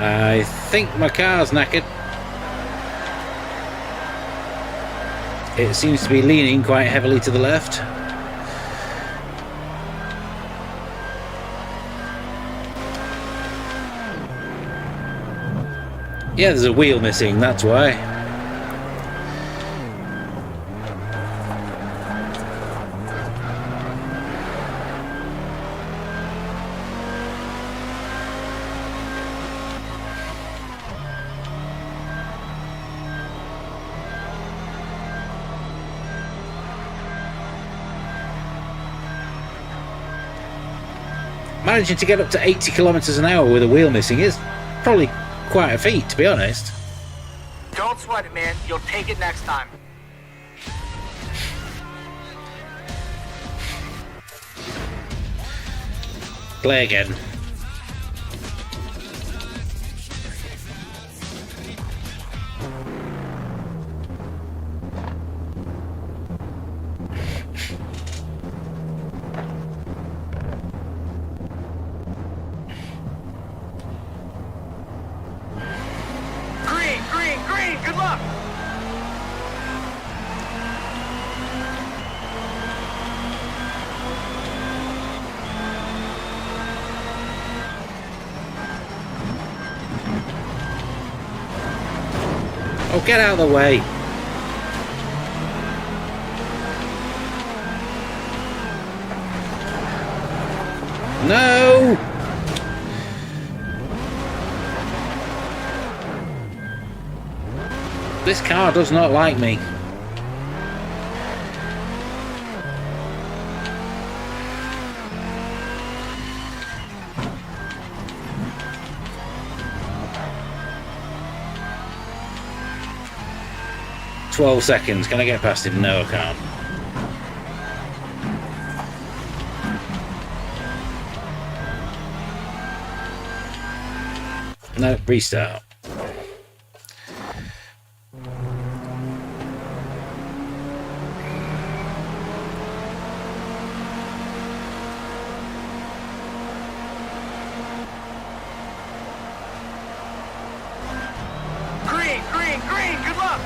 I think my car's knackered. It seems to be leaning quite heavily to the left. Yeah, there's a wheel missing, that's why. Managing to get up to 80 kilometers an hour with a wheel missing is probably quite a feat, to be honest. Don't sweat it, man. You'll take it next time. Play again. Green, green, green, good luck! Oh, get out of the way. No! This car does not like me. "12 seconds. Can I get past him?" No, I can't. No, restart. Green, green, green, good luck!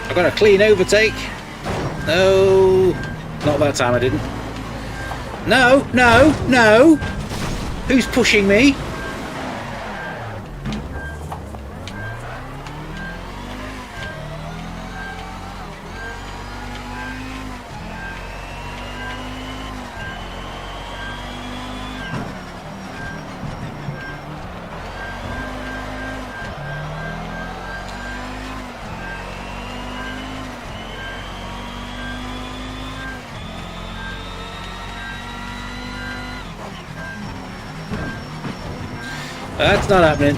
I got a clean overtake. No, not that time I didn't. No, no, no. Who's pushing me? That's not happening.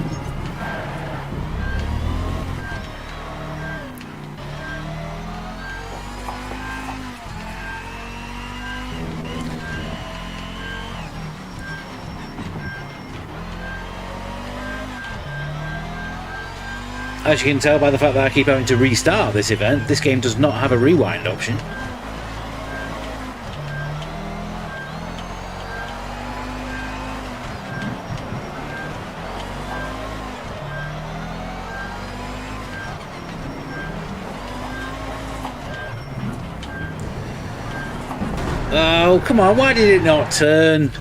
As you can tell by the fact that I keep having to restart this event, this game does not have a rewind option. Oh, come on, why did it not turn?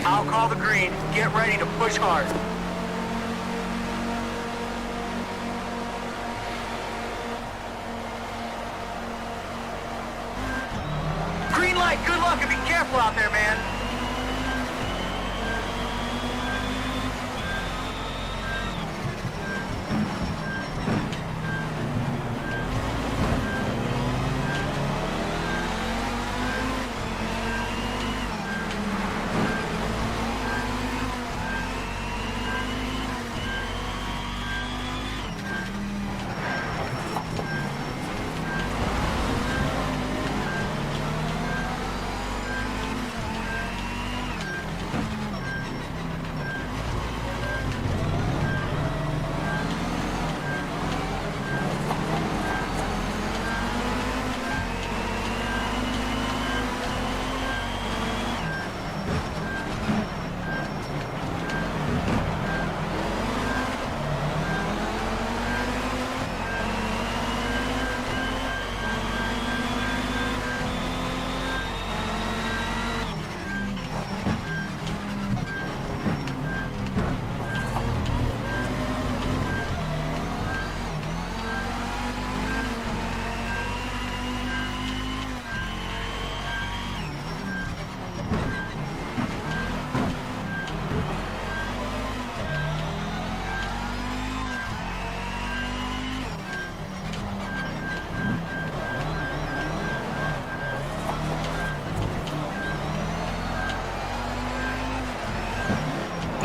I'll call the green. Get ready to push hard. Green light, good luck and be careful out there, man.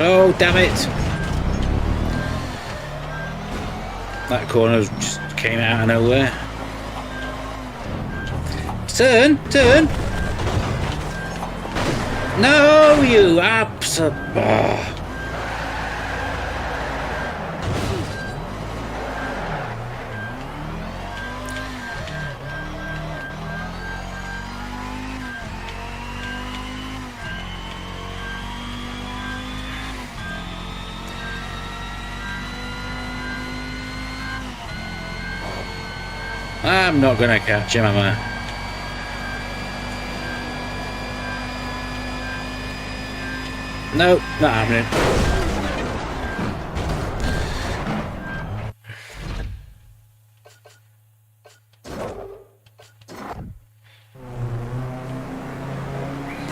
Oh, damn it. That corner just came out of nowhere. Turn, turn. No, you absolute... I'm not gonna catch him, am I? Nope, not happening.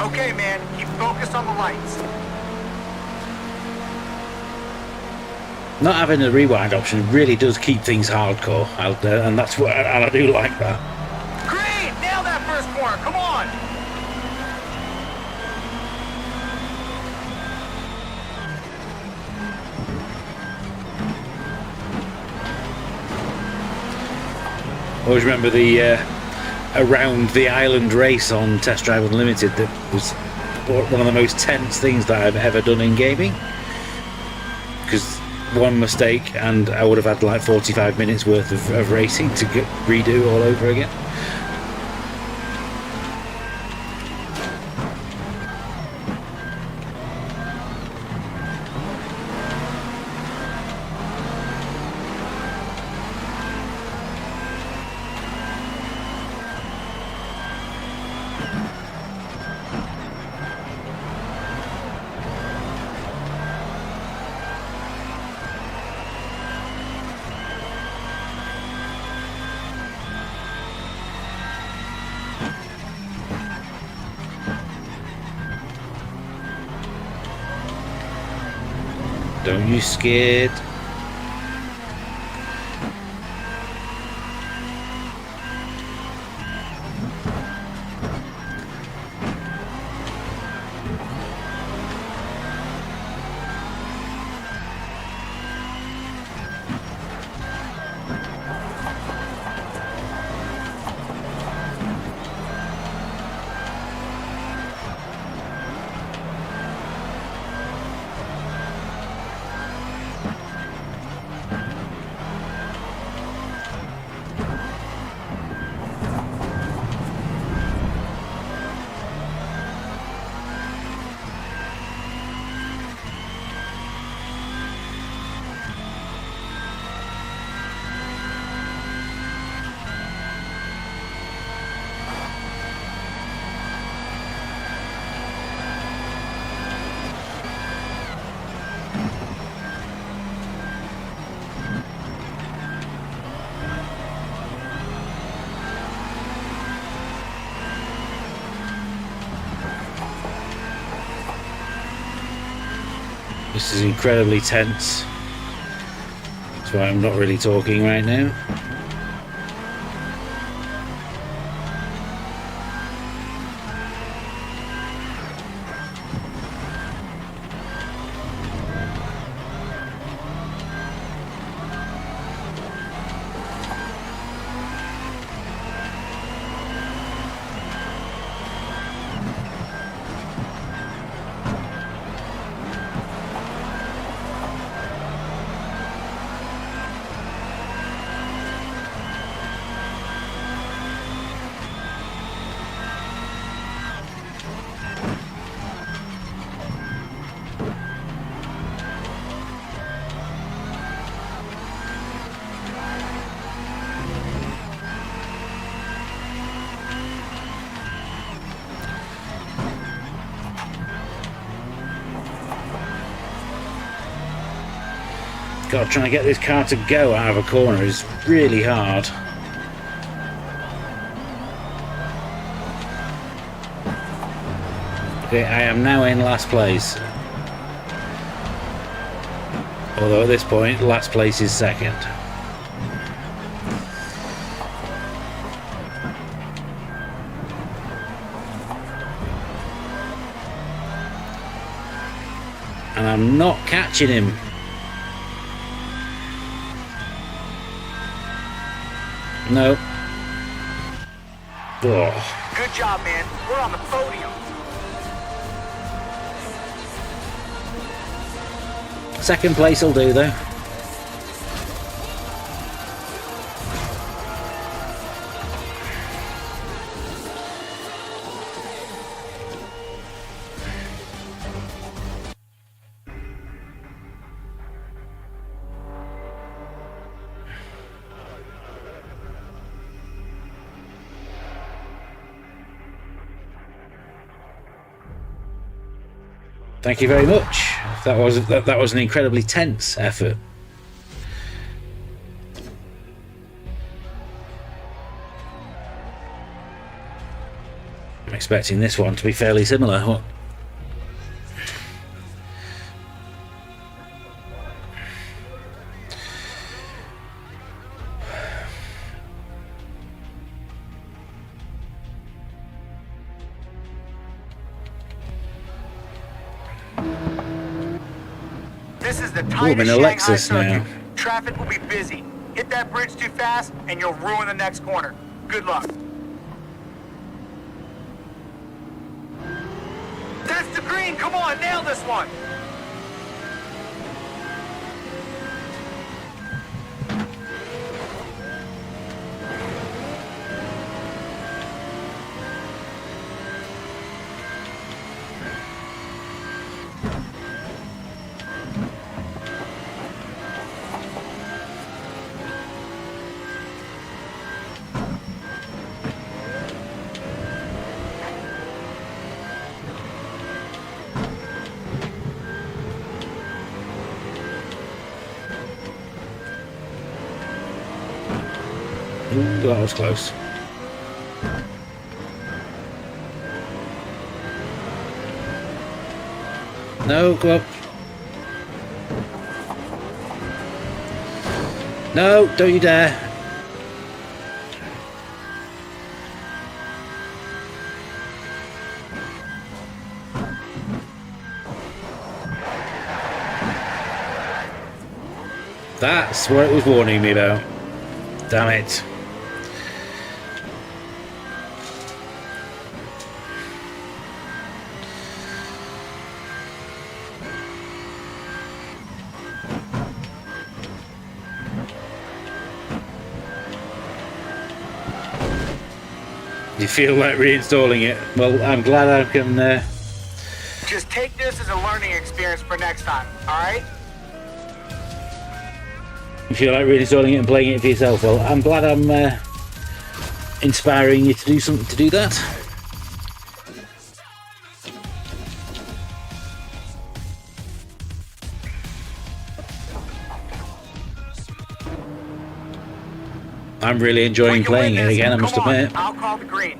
Okay, man, keep focused on the lights. Not having the rewind option really does keep things hardcore out there, and that's what, and I do like that. Green, nail that first corner, come on! Always remember the around the island race on Test Drive Unlimited. That was one of the most tense things that I've ever done in gaming, because one mistake and I would have had like 45 minutes worth of racing to redo all over again. Don't you scared? This is incredibly tense. That's why I'm not really talking right now. God, trying to get this car to go out of a corner is really hard. Okay, I am now in last place. Although at this point, last place is second. And I'm not catching him. No. Oh. Good job, man. We're on the podium. Second place will do, though. Thank you very much. That was an incredibly tense effort. I'm expecting this one to be fairly similar. What? This is the I'm tightest in a Shanghai Lexus circuit. now. Traffic will be busy. Hit that bridge too fast and you'll ruin the next corner. Good luck. That's the green. Come on, nail this one. Ooh, that was close. No, go up. No, don't you dare. That's what it was warning me about. Damn it. You feel like reinstalling it? Well, I'm glad I can. Just take this as a learning experience for next time, all right? You feel like reinstalling it and playing it for yourself? Well, I'm glad I'm inspiring you to do something to do that. I'm really enjoying playing it again, I must admit. I'll call the green.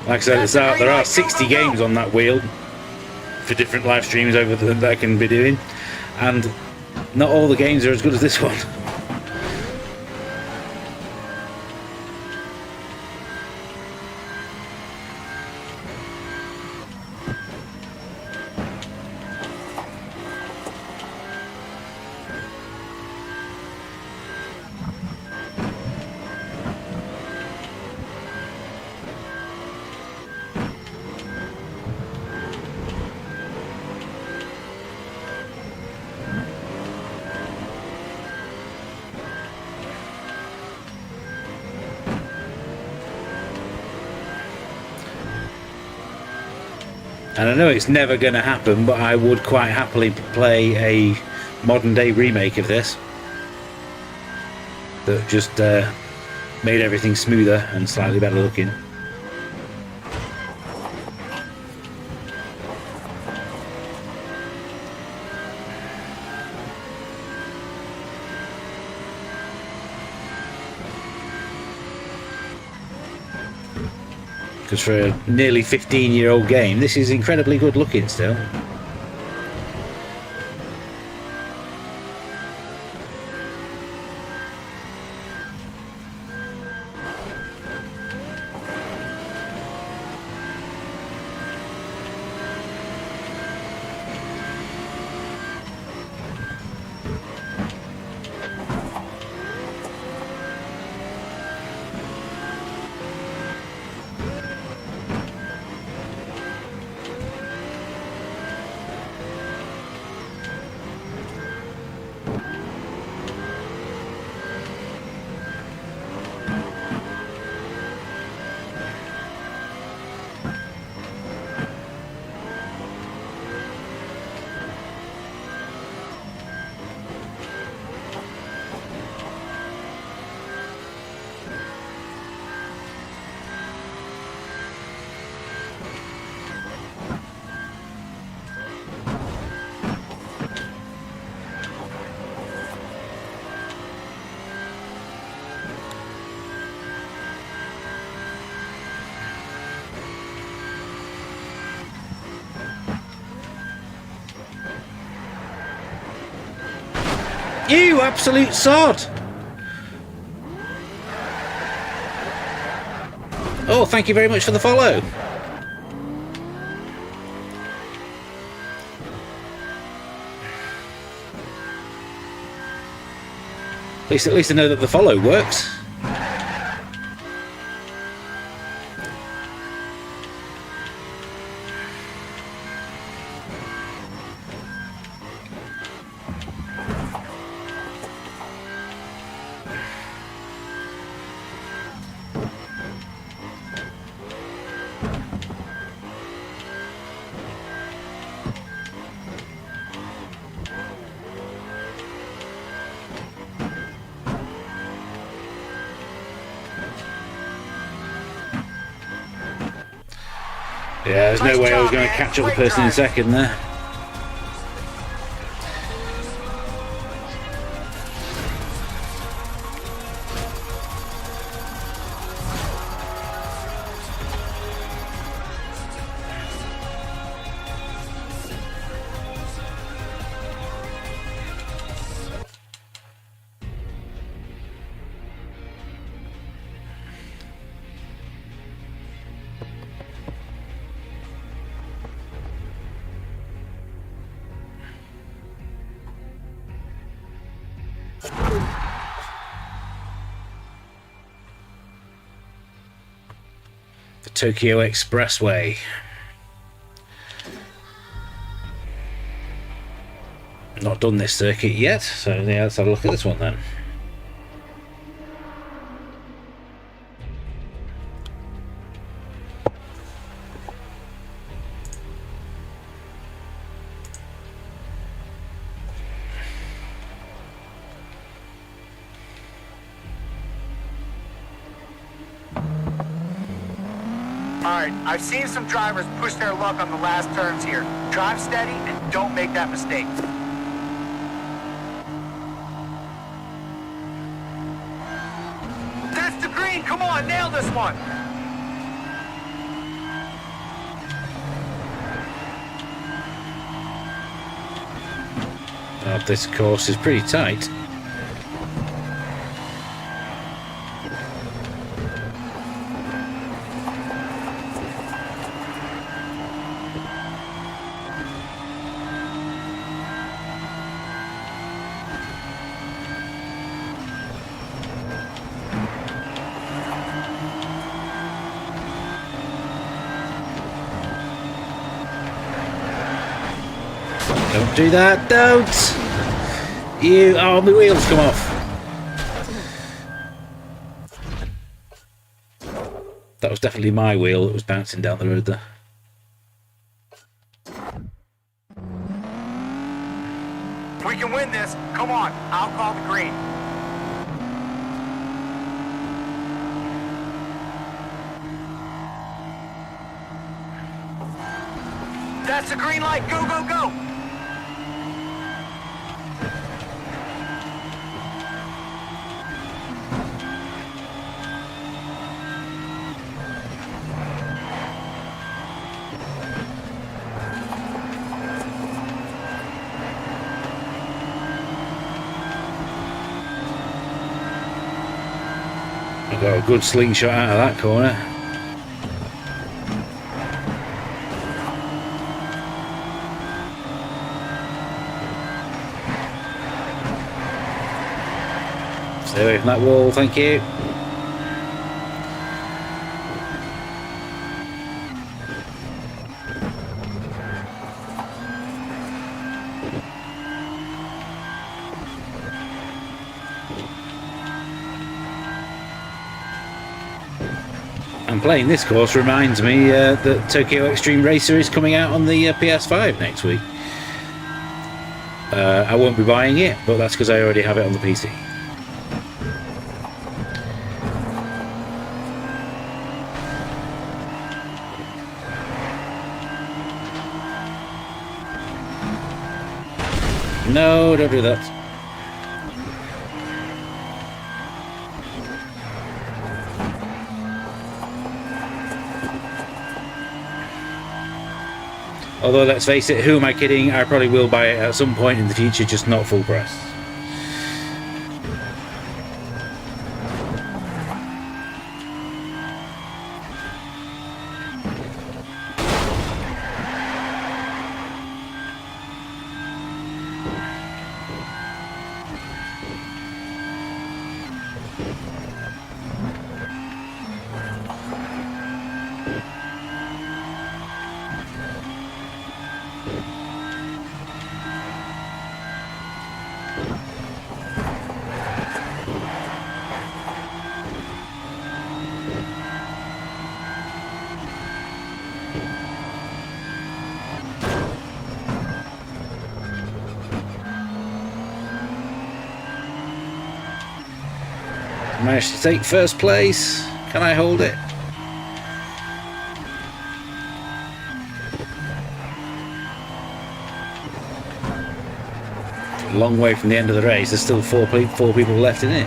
Like I said, there are 60 games on that wheel for different live streams over that I can be doing, and not all the games are as good as this one. And I know it's never going to happen, but I would quite happily play a modern day remake of this that just made everything smoother and slightly better looking. Because for a nearly 15-year-old game, this is incredibly good looking still. You absolute sod! Oh, thank you very much for the follow. At least I know that the follow works. Yeah, there's no way I was going to catch up the person in second there. The Tokyo Expressway. Not done this circuit yet, so yeah, let's have a look at this one then. Alright, I've seen some drivers push their luck on the last turns here. Drive steady and don't make that mistake. That's the green! Come on, nail this one! Oh, this course is pretty tight. Don't do that, don't! Oh, my wheels come off. That was definitely my wheel that was bouncing down the road there. We can win this. Come on, I'll call the green. That's the green light. Go, go, go! I got a good slingshot out of that corner. Stay away from that wall, thank you. And playing this course reminds me that Tokyo Extreme Racer is coming out on the PS5 next week. I won't be buying it, but that's because I already have it on the PC. No, don't do that. Although, let's face it, who am I kidding? I probably will buy it at some point in the future, just not full price. Managed to take first place. Can I hold it? A long way from the end of the race. There's still four people left in it.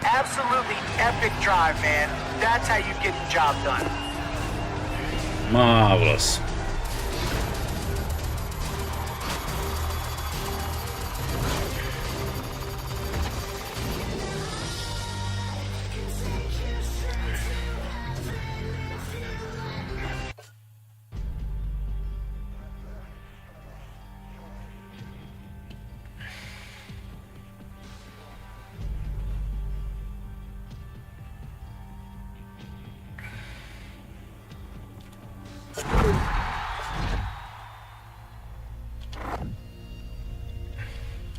Absolutely epic drive, man. That's how you get the job done. Marvelous.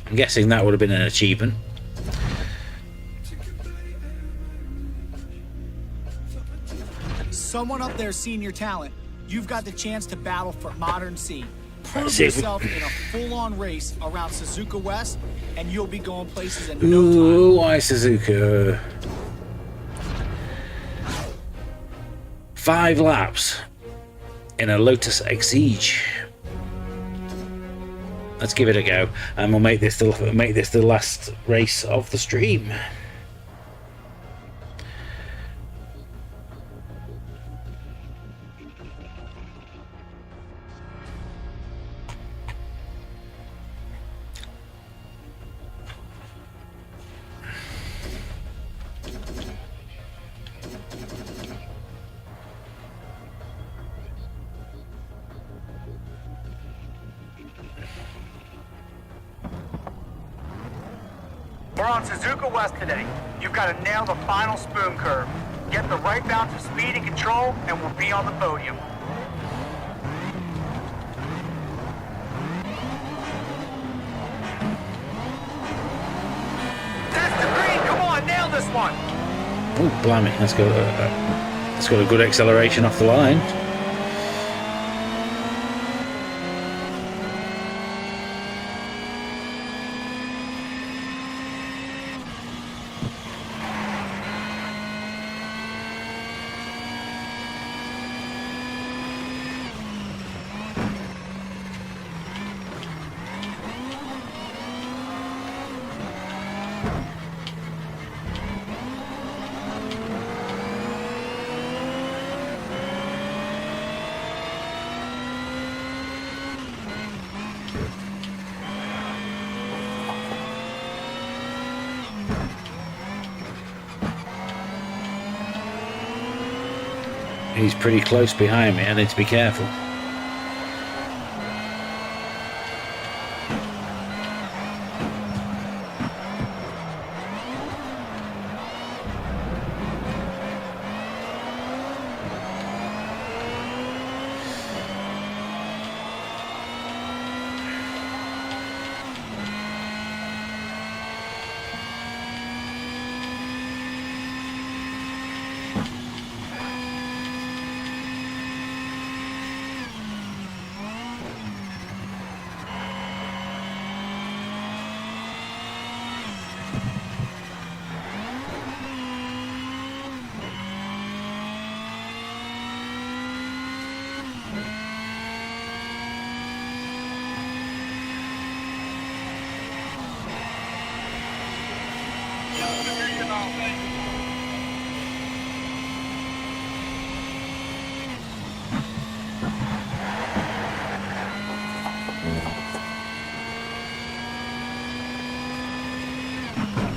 I'm guessing that would have been an achievement. Someone up there seen your talent. You've got the chance to battle for Modern C. Prove See if we- yourself in a full-on race around Suzuka West, and you'll be going places in no time. Ooh, why Suzuka? 5 laps in a Lotus Exige. Let's give it a go, and we'll make this the last race of the stream. We're on Suzuka West today. You've got to nail the final spoon curve. Get the right balance of speed and control, and we'll be on the podium. That's the green. Come on, nail this one. Oh, blimey, that's got a good acceleration off the line. He's pretty close behind me. I need to be careful.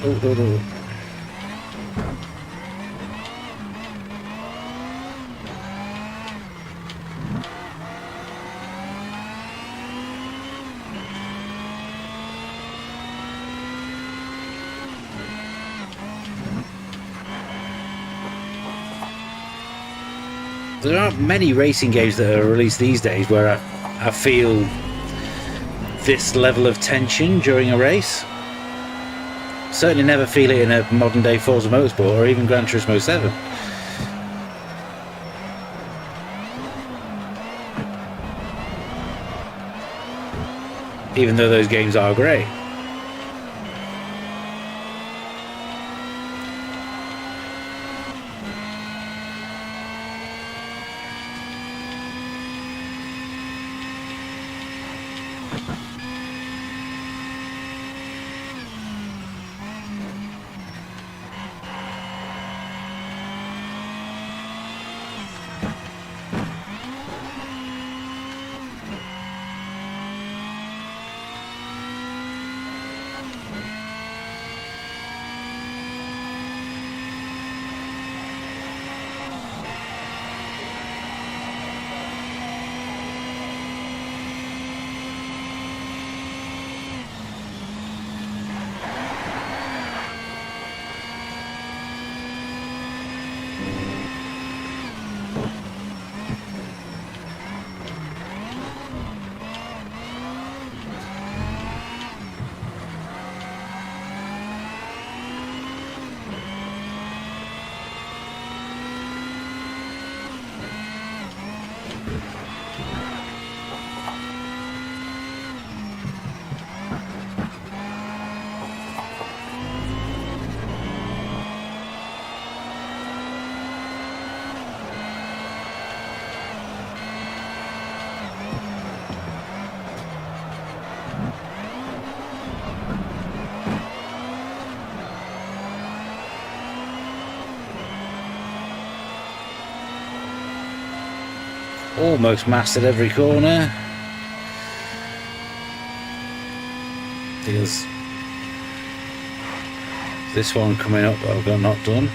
Oh, oh, oh. There aren't many racing games that are released these days where I feel this level of tension during a race. Certainly never feel it in a modern day Forza Motorsport or even Gran Turismo 7. Even though those games are great. Almost mastered every corner. There's this one coming up that I've got not done.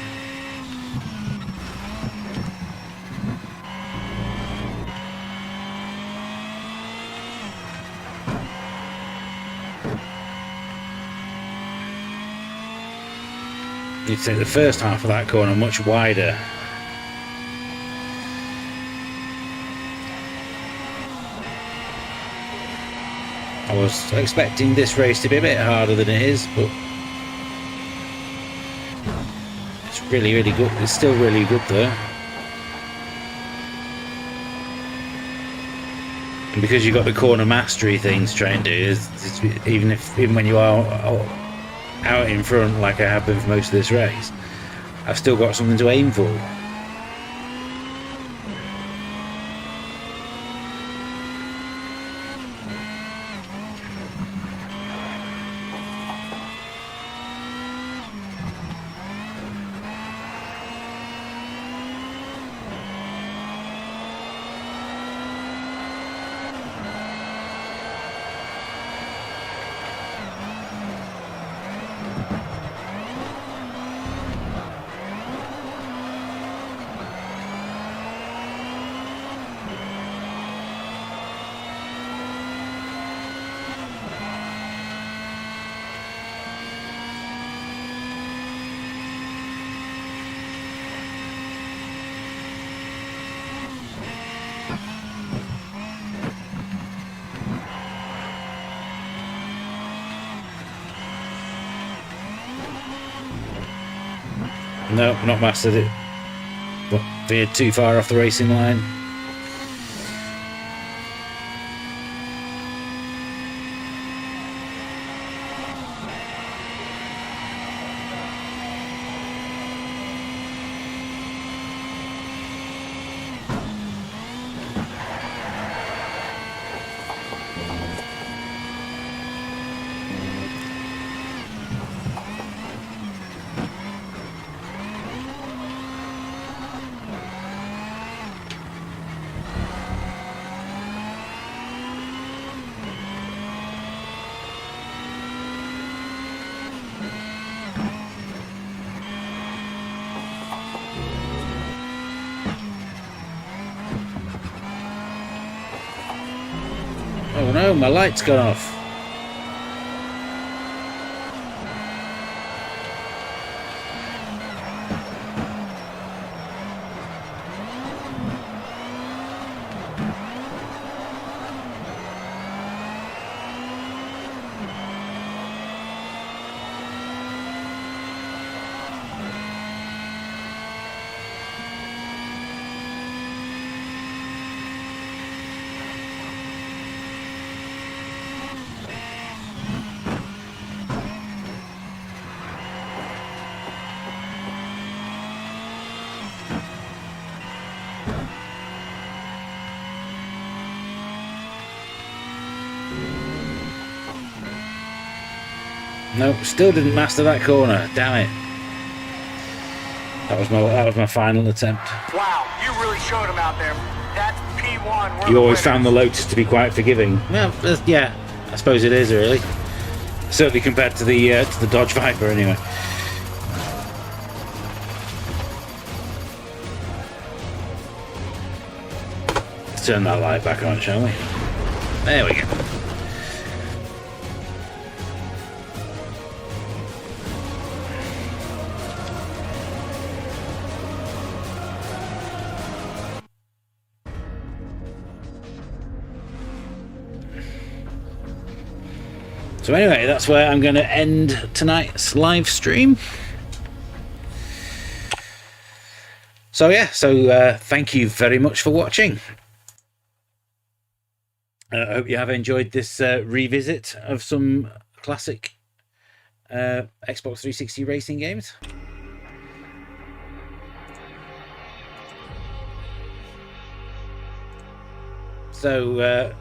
You'd say the first half of that corner much wider. I was expecting this race to be a bit harder than it is, but it's really, really good. It's still really good though. And because you've got the corner mastery things trying to do, even when you are out in front like I have been for most of this race, I've still got something to aim for. Nope, not mastered it. But veered too far off the racing line. Oh no, my light's gone off. Nope, still didn't master that corner. Damn it. That was my final attempt. Wow, you really showed him out there. That's P1. We're You the always winners. found the Lotus to be quite forgiving. Well, yeah, I suppose it is really. Certainly compared to the Dodge Viper, anyway. Let's turn that light back on, shall we? There we go. So anyway, that's where I'm going to end tonight's live stream. So yeah, thank you very much for watching. I hope you have enjoyed this revisit of some classic Xbox 360 racing games. So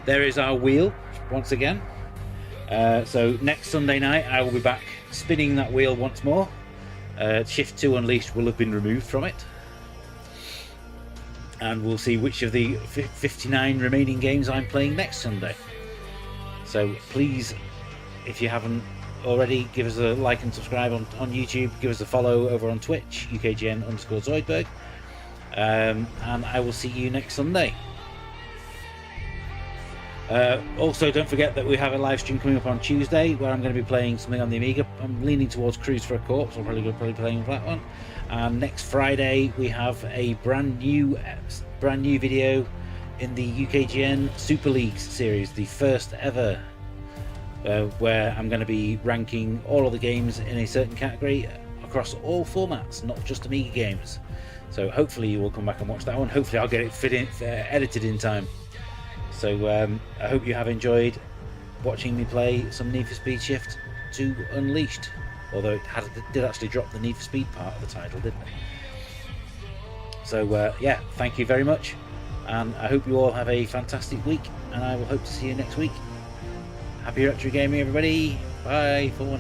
there is our wheel once again. So next Sunday night I will be back spinning that wheel once more. Shift 2 Unleashed will have been removed from it, and we'll see which of the 59 remaining games I'm playing next Sunday. So please, if you haven't already, give us a like and subscribe on YouTube, give us a follow over on Twitch, UKGN_Zoidberg, and I will see you next Sunday. Also, don't forget that we have a live stream coming up on Tuesday where I'm going to be playing something on the Amiga. I'm leaning towards Cruise for a Corpse. I'm probably going to be playing that one. And next Friday we have a brand new video in the UKGN Super League series, the first ever, where I'm going to be ranking all of the games in a certain category across all formats, not just Amiga games. So hopefully you will come back and watch that one. Hopefully I'll get it edited in time. So I hope you have enjoyed watching me play some Need for Speed Shift 2 Unleashed, although it did actually drop the Need for Speed part of the title, didn't it? So yeah, thank you very much, and I hope you all have a fantastic week, and I will hope to see you next week. Happy retro gaming, everybody. Bye for now.